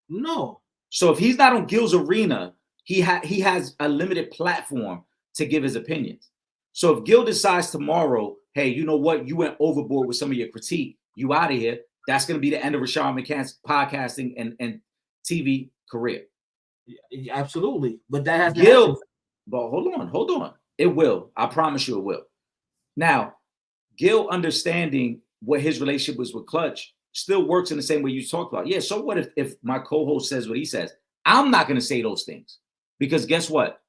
No. So if he's not on Gil's Arena, he has a limited platform to give his opinions. So if Gil decides tomorrow hey, you know what? You went overboard with some of your critique. You out of here. That's going to be the end of Rashad McCants' podcasting and TV career. Yeah, absolutely. But that has to Gil, happen. but hold on. It will. I promise you it will. Now, Gil understanding what his relationship was with Clutch still works in the same way you talked about. Yeah, so what if my co-host says what he says? I'm not going to say those things because guess what?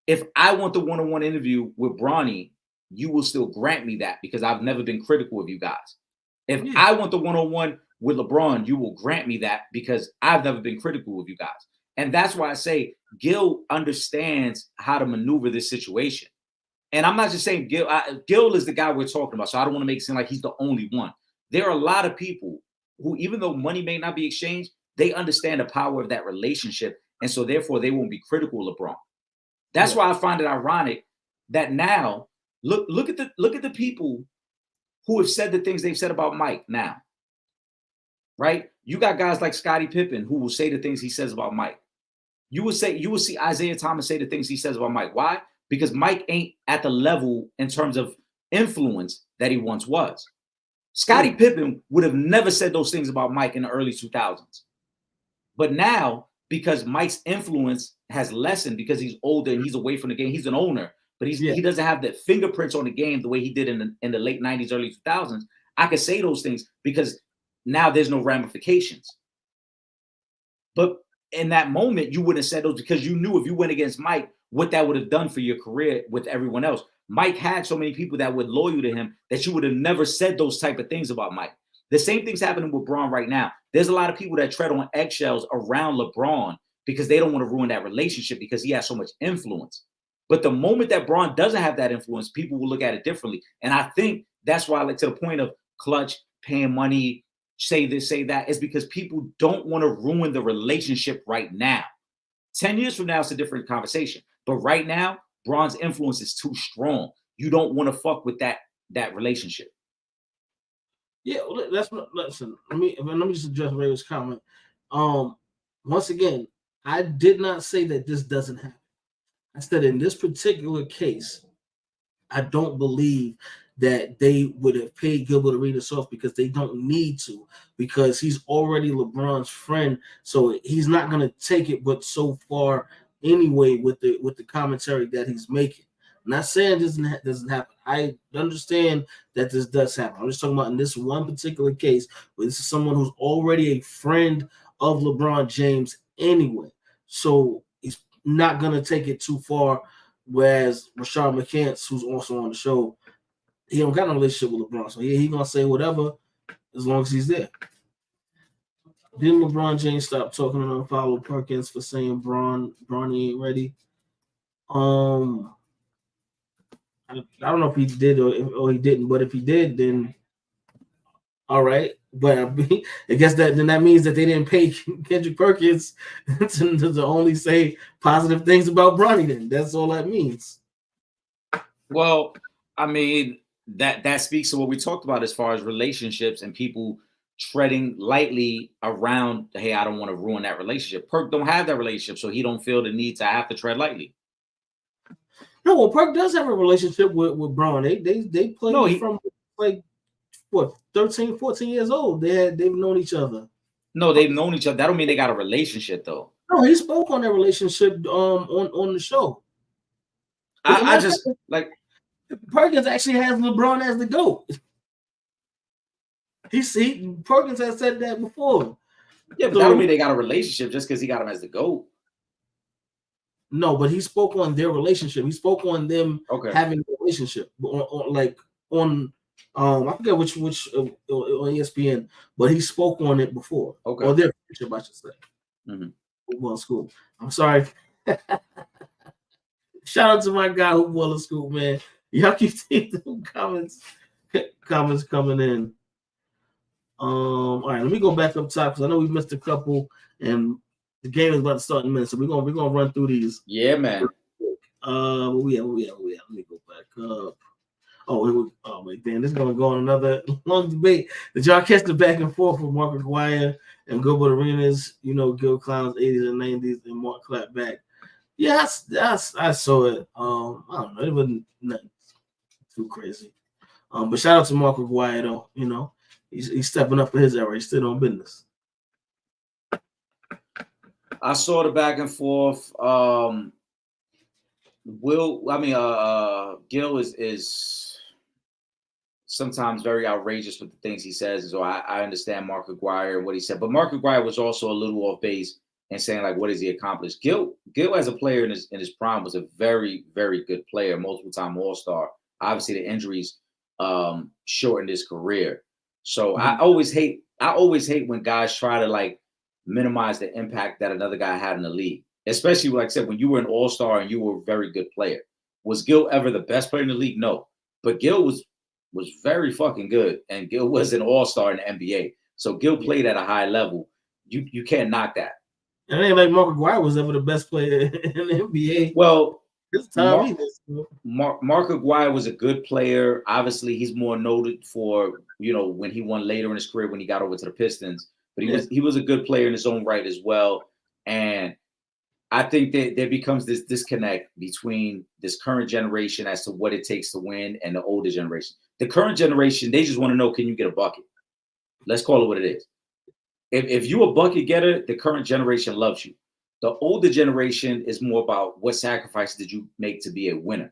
If I want the one-on-one interview with Bronny, you will still grant me that because I've never been critical of you guys. If I want the one-on-one with LeBron, you will grant me that because I've never been critical of you guys. And that's why I say Gil understands how to maneuver this situation. And I'm not just saying Gil. Gil is the guy we're talking about, so I don't want to make it seem like he's the only one. There are a lot of people who, even though money may not be exchanged, they understand the power of that relationship, and so therefore they won't be critical of LeBron. That's why I find it ironic that now look at the people who have said the things they've said about Mike now. Right? You got guys like Scottie Pippen who will say the things he says about Mike. You will see Isaiah Thomas say the things he says about Mike. Why? Because Mike ain't at the level in terms of influence that he once was. Scottie Pippen would have never said those things about Mike in the early 2000s. But now, because Mike's influence has lessened because he's older and he's away from the game, he's an owner, but he doesn't have the fingerprints on the game the way he did in the late 90s, early 2000s. I could say those things because now there's no ramifications. But in that moment, you wouldn't have said those because you knew if you went against Mike, what that would have done for your career with everyone else. Mike had so many people that were loyal to him that you would have never said those type of things about Mike. The same thing's happening with LeBron right now. There's a lot of people that tread on eggshells around LeBron because they don't want to ruin that relationship because he has so much influence. But the moment that Bron doesn't have that influence, people will look at it differently. And I think that's why, like, to the point of Clutch paying money, say this, say that, is because people don't want to ruin the relationship right now. 10 years from now, it's a different conversation. But right now, Bron's influence is too strong. You don't want to fuck with that relationship. Yeah, listen. Let me just address Ray's comment. Once again, I did not say that this doesn't happen. I said in this particular case, I don't believe that they would have paid Gilbert Arenas off because they don't need to, because he's already LeBron's friend. So he's not going to take it but so far anyway with the commentary that he's making. I'm not saying this doesn't happen. I understand that this does happen. I'm just talking about in this one particular case where this is someone who's already a friend of LeBron James anyway. So he's not going to take it too far. Whereas Rashad McCants, who's also on the show, he don't got no relationship with LeBron. So he going to say whatever as long as he's there. Didn't LeBron James stop talking and unfollow Perkins for saying Bronny ain't ready? I don't know if he did or he didn't, but if he did, then all right. But I guess that means that they didn't pay Kendrick Perkins to only say positive things about Bronny. Then that's all that means. Well, I mean that speaks to what we talked about as far as relationships and people treading lightly around. Hey, I don't want to ruin that relationship. Perk don't have that relationship, so he don't feel the need to have to tread lightly. No, well, Perk does have a relationship with Bron. They played from like what 13, 14 years old. They've known each other. No, they've known each other. That don't mean they got a relationship though. No, he spoke on their relationship on the show. I just like Perkins actually has LeBron as the GOAT. Perkins has said that before. Yeah, but that don't mean they got a relationship just because he got him as the GOAT. No, but he spoke on their relationship. He spoke on them having a relationship on I forget which on ESPN, but he spoke on it before. Okay. Or their relationship, I should say. Mm-hmm. Football school. I'm sorry. Shout out to my guy who won the school, man. Y'all keep the comments coming in. All right, let me go back up top because I know we missed a couple and the game is about to start in a minute, so we're gonna run through these. Yeah, man. Where we at? Let me go back up. Oh wait, damn, this is gonna go on another long debate. Did y'all catch the back and forth with Mark McGuire and Gilbert Arenas? You know, Gil Clown's 80s and 90s, and Mark clapped back. Yes, I saw it. I don't know, it wasn't nothing too crazy. But shout out to Mark McGwire though. You know, he's stepping up for his era. He's still on business. I saw the back and forth. Gil is sometimes very outrageous with the things he says. So I understand Mark McGwire and what he said, but Mark McGwire was also a little off base and saying like, what has he accomplished? Gil as a player in his prime was a very, very good player, multiple time All-Star. Obviously the injuries shortened his career. So I always hate when guys try to like minimize the impact that another guy had in the league. Especially like I said, when you were an All-Star and you were a very good player. Was Gil ever the best player in the league? No. But Gil was very fucking good. And Gil was an All-Star in the NBA. So Gil played at a high level. You can't knock that. And it ain't like Mark McGwire was ever the best player in the NBA. Well, this time Mark McGwire was a good player. Obviously, he's more noted for, you know, when he won later in his career when he got over to the Pistons. But he was a good player in his own right as well. And I think that there becomes this disconnect between this current generation as to what it takes to win and the older generation. The current generation, they just want to know, can you get a bucket? Let's call it what it is. If you're a bucket getter, the current generation loves you. The older generation is more about what sacrifices did you make to be a winner.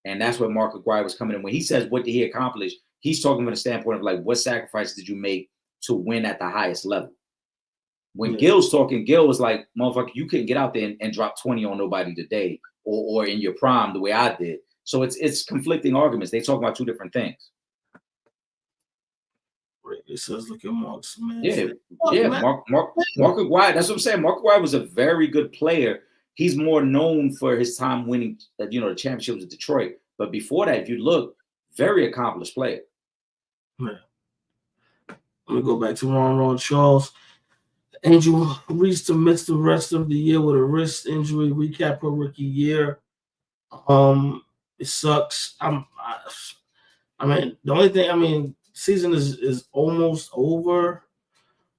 And that's where Mark McGwire was coming in. When he says, what did he accomplish? He's talking from the standpoint of like, what sacrifices did you make to win at the highest level? When Gil's talking, Gil was like, motherfucker, you couldn't get out there and drop 20 on nobody today or in your prime the way I did. So it's conflicting arguments. They talk about two different things. It says, look at Mark's man. Mark McGwire. That's what I'm saying. Mark McGwire was a very good player. He's more known for his time winning, the championship with Detroit. But before that, if you look, very accomplished player. Man. Let me go back to Ron Charles. Angel Reese to miss the rest of the year with a wrist injury. Recap her rookie year. It sucks. The only thing, season is almost over.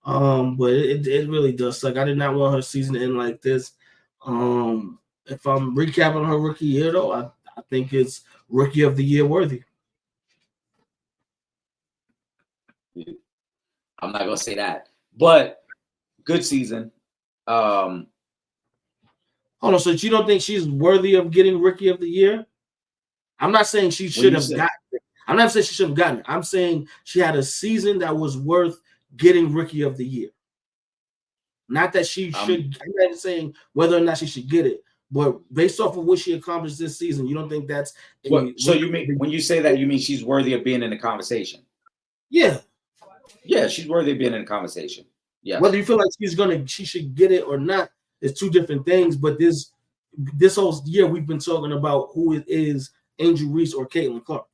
But it really does suck. I did not want her season to end like this. If I'm recapping her rookie year, though, I think it's rookie of the year worthy. I'm not gonna say that, but good season. Hold on, so you don't think she's worthy of getting rookie of the year? I'm not saying she should have gotten it. I'm not saying she should have gotten it. I'm saying she had a season that was worth getting rookie of the year. Not that she should. I'm not saying whether or not she should get it, but based off of what she accomplished this season, you don't think that's so you mean when you say that, you mean she's worthy of being in the conversation? Yeah. Yeah, she's worthy of being in the conversation. Yeah. Whether you feel like she should get it or not is two different things. But this whole year we've been talking about who it is, Angel Reese or Caitlin Clark.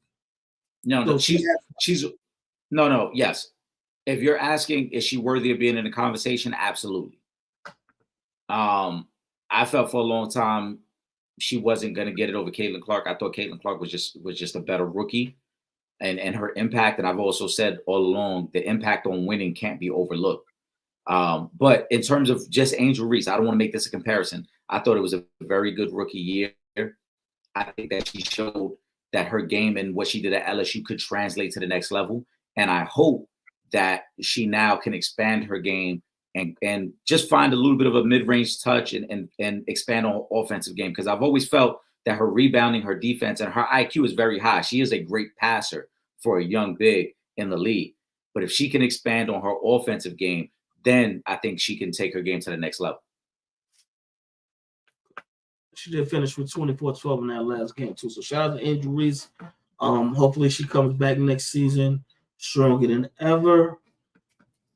No, yes. If you're asking, is she worthy of being in the conversation? Absolutely. I felt for a long time she wasn't going to get it over Caitlin Clark. I thought Caitlin Clark was just a better rookie, and her impact. And I've also said all along, the impact on winning can't be overlooked. But in terms of just Angel Reese, I don't want to make this a comparison. I thought it was a very good rookie year. I think that she showed that her game and what she did at LSU could translate to the next level. And I hope that she now can expand her game and just find a little bit of a mid-range touch and expand on offensive game. Because I've always felt that her rebounding, her defense, and her IQ is very high. She is a great passer for a young big in the league. But if she can expand on her offensive game, then I think she can take her game to the next level. She did finish with 24-12 in that last game too. So shout out to Angel Reese. Hopefully she comes back next season stronger than ever.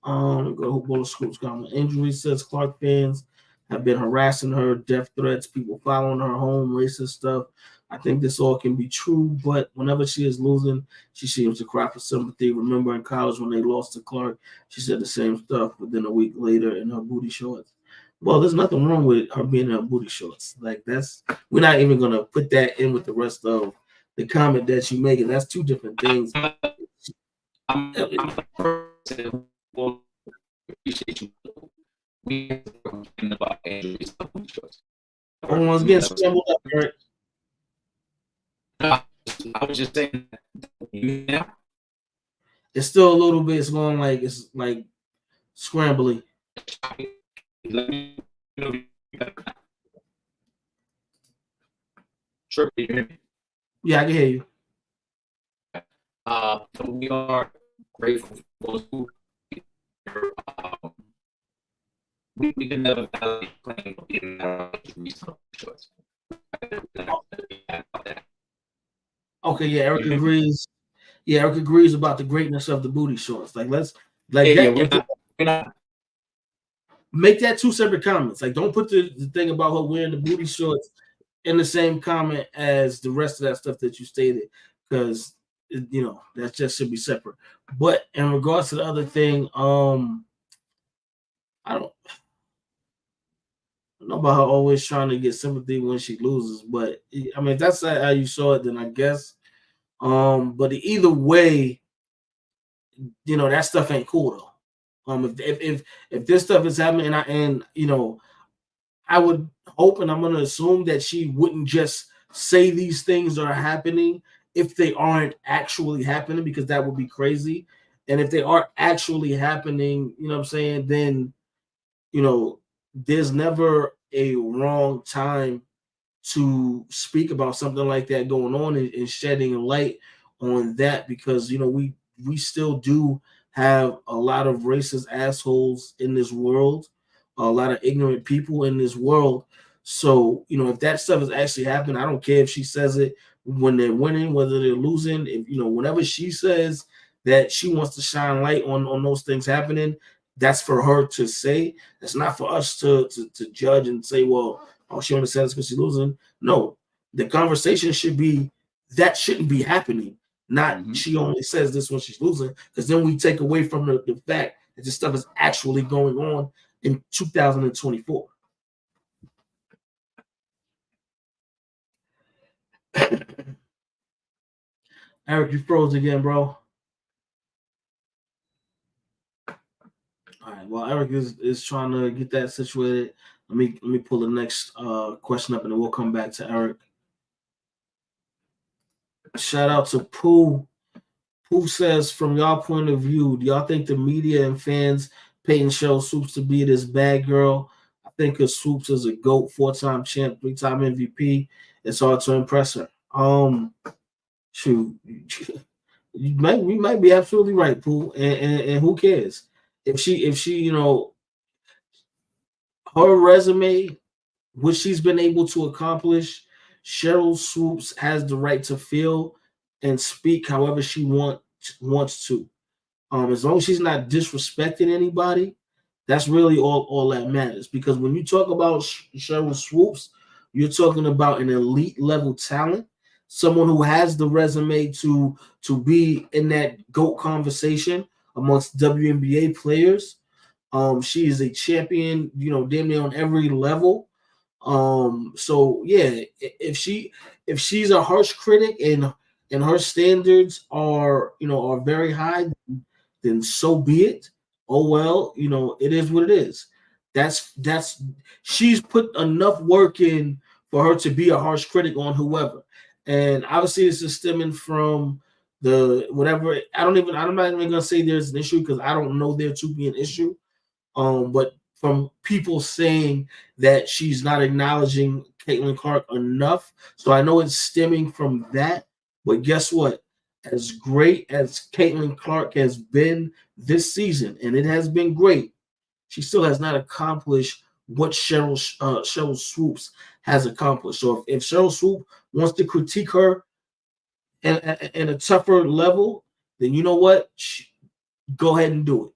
Go to Bowl Scoops comment. Angel Reese says Clark fans have been harassing her, death threats, people following her home, racist stuff. I think this all can be true, but whenever she is losing, she seems to cry for sympathy. Remember in college when they lost to Clark, she said the same stuff, but then a week later in her booty shorts. Well, there's nothing wrong with her being in her booty shorts. Like we're not even gonna put that in with the rest of the comment that you make, and that's two different things. Everyone's getting scrambled up, Eric. I was just saying that when It's still a little bit. It's going it's like scrambly. Trip, you hear me? Yeah, I can hear you. So we are grateful for those who we can never claim to be choice. Okay, yeah, Eric agrees. Yeah, Eric agrees about the greatness of the booty shorts. Like, let's we're not. Make that two separate comments. Like, don't put the thing about her wearing the booty shorts in the same comment as the rest of that stuff that you stated, because that just should be separate. But in regards to the other thing, I don't know about her always trying to get sympathy when she loses, but I mean, if that's how you saw it, then I guess. But either way, that stuff ain't cool though. If this stuff is happening, I would hope, and I'm going to assume that she wouldn't just say these things are happening if they aren't actually happening, because that would be crazy. And if they are actually happening, you know what I'm saying, then, there's never a wrong time to speak about something like that going on and shedding light on that, because, we still do have a lot of racist assholes in this world, a lot of ignorant people in this world. So, if that stuff is actually happening, I don't care if she says it when they're winning, whether they're losing. If whenever she says that she wants to shine light on those things happening, that's for her to say. That's not for us to judge and say, well, oh, she only says because she's losing. No, the conversation should be that shouldn't be happening. Not she only says this when she's losing, because then we take away from the fact that this stuff is actually going on in 2024. Eric, you froze again, bro. All right. Well, Eric is trying to get that situated. Let me pull the next question up, and then we'll come back to Eric. Shout out to Pooh. Pooh says, from y'all point of view, do y'all think the media and fans paying Cheryl Swoops to be this bad girl? I think because Swoops is a GOAT, 4-time champ, 3-time MVP. It's hard to impress her. Shoot, we might be absolutely right, Pooh. And who cares if she her resume, what she's been able to accomplish. Cheryl Swoops has the right to feel and speak however she wants to. As long as she's not disrespecting anybody, that's really all that matters. Because when you talk about Cheryl Swoops, you're talking about an elite level talent, someone who has the resume to be in that GOAT conversation amongst WNBA players. She is a champion, damn near on every level. So yeah, if she's a harsh critic and her standards are very high, then so be it. Oh well, it is what it is. That's she's put enough work in for her to be a harsh critic on whoever. And obviously this is stemming from the whatever. I'm not even gonna say there's an issue, because I don't know there to be an issue. But from people saying that she's not acknowledging Caitlin Clark enough. So I know it's stemming from that. But guess what? As great as Caitlin Clark has been this season, and it has been great, she still has not accomplished what Cheryl Swoops has accomplished. So if Cheryl Swoops wants to critique her in a tougher level, then you know what? Go ahead and do it.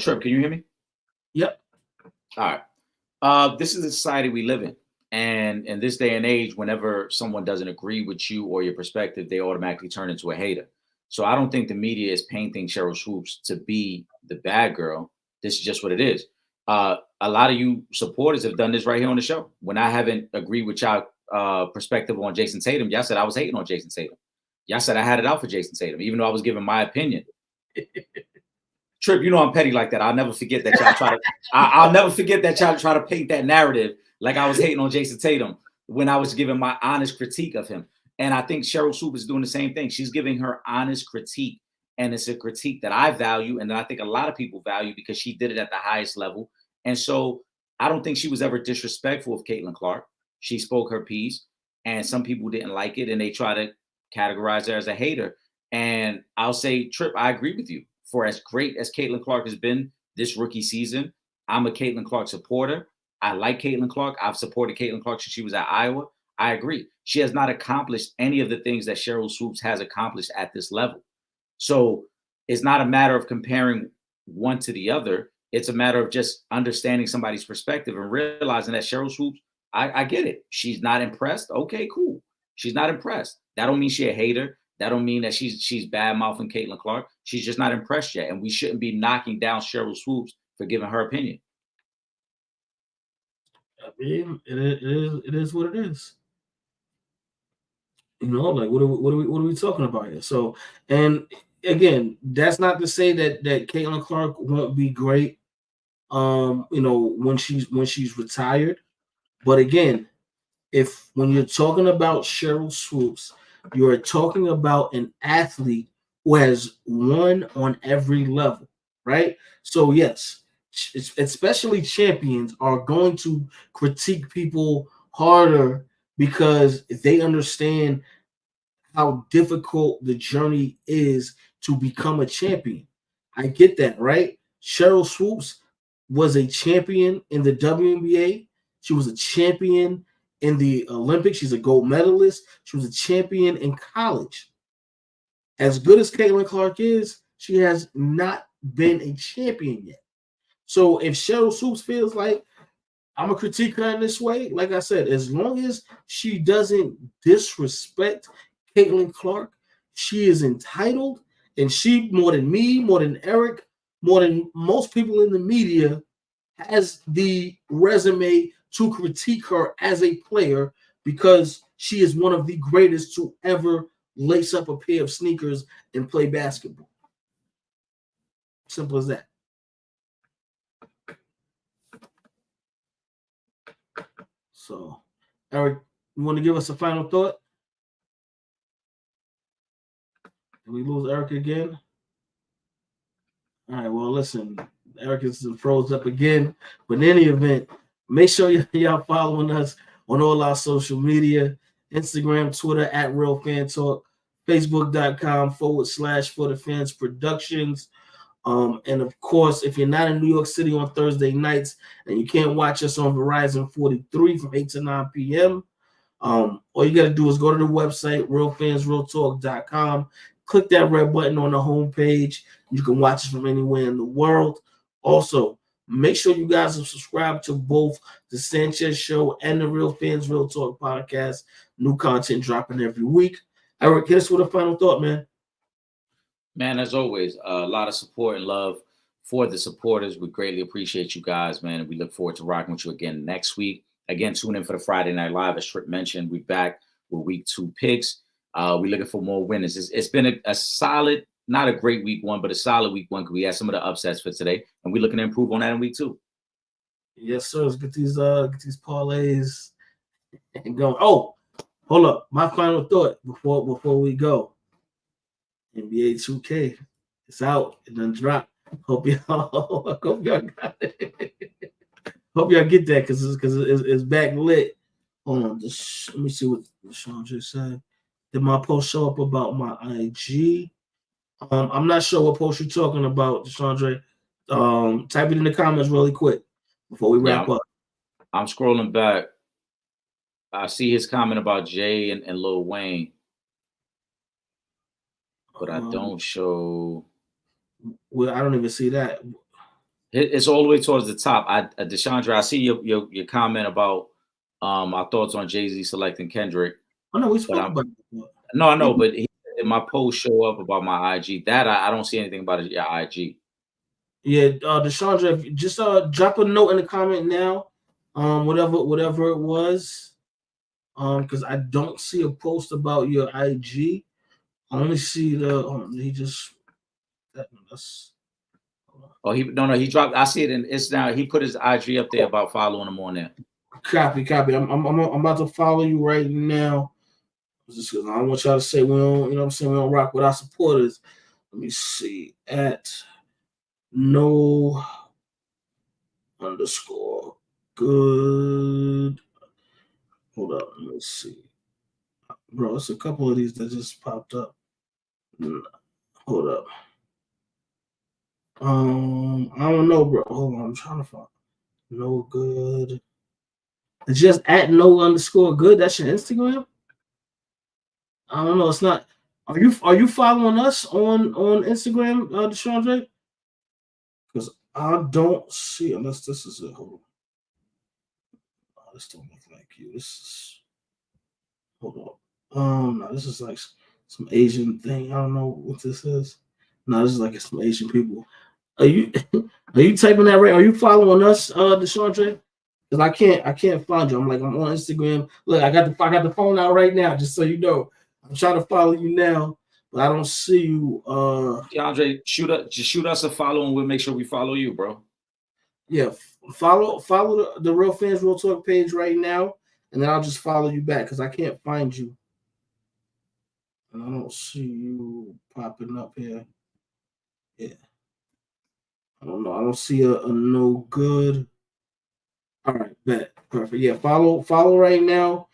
Trip, can you hear me? Yep. All right. This is the society we live in. And in this day and age, whenever someone doesn't agree with you or your perspective, they automatically turn into a hater. So I don't think the media is painting Cheryl Swoops to be the bad girl. This is just what it is. A lot of you supporters have done this right here on the show. When I haven't agreed with y'all perspective on Jason Tatum, y'all said I was hating on Jason Tatum. Y'all said I had it out for Jason Tatum, even though I was giving my opinion. Trip, I'm petty like that. I'll never forget that y'all try to. I'll never forget that y'all try to paint that narrative like I was hating on Jason Tatum when I was giving my honest critique of him. And I think Cheryl Swoops is doing the same thing. She's giving her honest critique. And it's a critique that I value and that I think a lot of people value because she did it at the highest level. And so I don't think she was ever disrespectful of Caitlin Clark. She spoke her piece, and some people didn't like it, and they try to categorize her as a hater. And I'll say, Trip, I agree with you. For as great as Caitlin Clark has been this rookie season, I'm a Caitlin Clark supporter. I like Caitlin Clark. I've supported Caitlin Clark since she was at Iowa. I agree. She has not accomplished any of the things that Cheryl Swoops has accomplished at this level. So it's not a matter of comparing one to the other. It's a matter of just understanding somebody's perspective and realizing that Cheryl Swoops, I get it. She's not impressed. Okay, cool. She's not impressed. That don't mean she's a hater. That don't mean that she's bad mouthing Caitlin Clark. She's just not impressed yet. And we shouldn't be knocking down Cheryl Swoops for giving her opinion. I mean, it is what it is. You know, like what are we talking about here? So, and again, that's not to say that Caitlin Clark won't be great. You know, when she's retired. But again, when you're talking about Cheryl Swoops, you're talking about an athlete who has won on every level, right? So yes, especially champions are going to critique people harder because they understand how difficult the journey is to become a champion. I get that, right? Cheryl Swoops was a champion in the WNBA. She was a champion in the Olympics. She's a gold medalist. She was a champion in college. As good as Caitlin Clark is, she has not been a champion yet. So if Cheryl Swoops feels like I'm going to critique her in this way, like I said, as long as she doesn't disrespect Caitlin Clark, she is entitled, and she, more than me, more than Eric, more than most people in the media, has the resume to critique her as a player because she is one of the greatest to ever lace up a pair of sneakers and play basketball. Simple as that. So, Eric, you want to give us a final thought? Did we lose Eric again? All right, well, listen, Eric is froze up again. But in any event, make sure y'all following us on all our social media, Instagram, Twitter, at Real Fan Talk, Facebook.com/For the Fans Productions. And of course, if you're not in New York City on Thursday nights and you can't watch us on Verizon 43 from 8 to 9 p.m., all you got to do is go to the website, realfansrealtalk.com. Click that red button on the homepage. You can watch us from anywhere in the world. Also, make sure you guys are subscribed to both the Sanchez Show and the Real Fans Real Talk podcast. New content dropping every week. Eric, hit us with a final thought, man. Man, as always, a lot of support and love for the supporters. We greatly appreciate you guys, man. And we look forward to rocking with you again next week. Again, tune in for the Friday Night Live. As Trip mentioned, we're back with week 2 picks. We're looking for more winners. It's been a solid, not a great week 1, but a solid week 1 because we had some of the upsets for today. And we're looking to improve on that in week 2. Yes, sir. Let's get these parlays and go. Oh, hold up. My final thought before we go. NBA 2K. It's out. It done dropped. Hope y'all got it. Hope y'all get that because it's back lit. Hold on. Let me see what Sean just said. Did my post show up about my IG? I'm not sure what post you're talking about, Deshaundre. Type it in the comments really quick before we wrap up. I'm scrolling back. I see his comment about Jay and Lil Wayne, but I don't show. Well, I don't even see that. It's all the way towards the top. Deshaundre, I see your comment about our thoughts on Jay-Z selecting Kendrick. Oh no, we spoke about it. No, I know, but my post show up about my IG. That I don't see anything about your IG. Yeah, Deshaundre, just drop a note in the comment now. Whatever it was. Because I don't see a post about your IG. I only see he just that's. Oh, he dropped. I see it, and it's now. He put his IG up there about following him on there. Copy. I'm about to follow you right now. Just 'cause I don't want y'all to say we don't, you know what I'm saying, we don't rock with our supporters. Let me see. At no underscore good. Hold up. Let me see. Bro, it's a couple of these that just popped up. Hold up. I don't know, bro. Hold on. I'm trying to find no good. It's just at no underscore good. That's your Instagram? I don't know. It's not. Are you following us on Instagram, DeShaundre? Because I don't see unless this is it. Hold on. Oh, this don't look like you. This is hold on. No, this is like some Asian thing. I don't know what this is. No, this is like some Asian people. Are you are you typing that right? Are you following us, DeShaundre? Because I can't find you. I'm on Instagram. Look, I got the phone out right now, just so you know. I'm trying to follow you now, but I don't see you. DeAndre, shoot us a follow, and we'll make sure we follow you, bro. Yeah, follow the Real Fans Real Talk page right now, and then I'll just follow you back because I can't find you, and I don't see you popping up here. Yeah, I don't know. I don't see a no good. All right, bet. Perfect. Yeah, follow right now.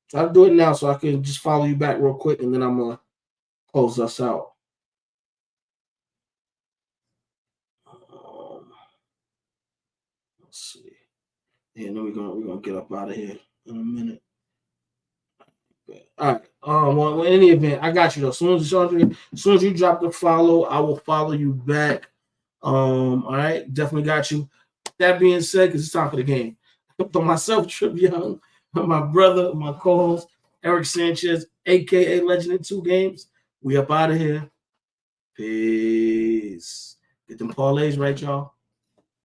Try to do it now so I can just follow you back real quick, and then I'm gonna close us out. Let's see. Yeah, then we're gonna get up out of here in a minute. All right. Well, in any event, I got you though. As soon as you drop the follow, I will follow you back. All right, definitely got you. That being said, because it's time for the game. For myself, Trip Young, my brother, my co-host, Eric Sanchez, aka Legend in 2 Games. We up out of here. Peace. Get them parlays right, y'all.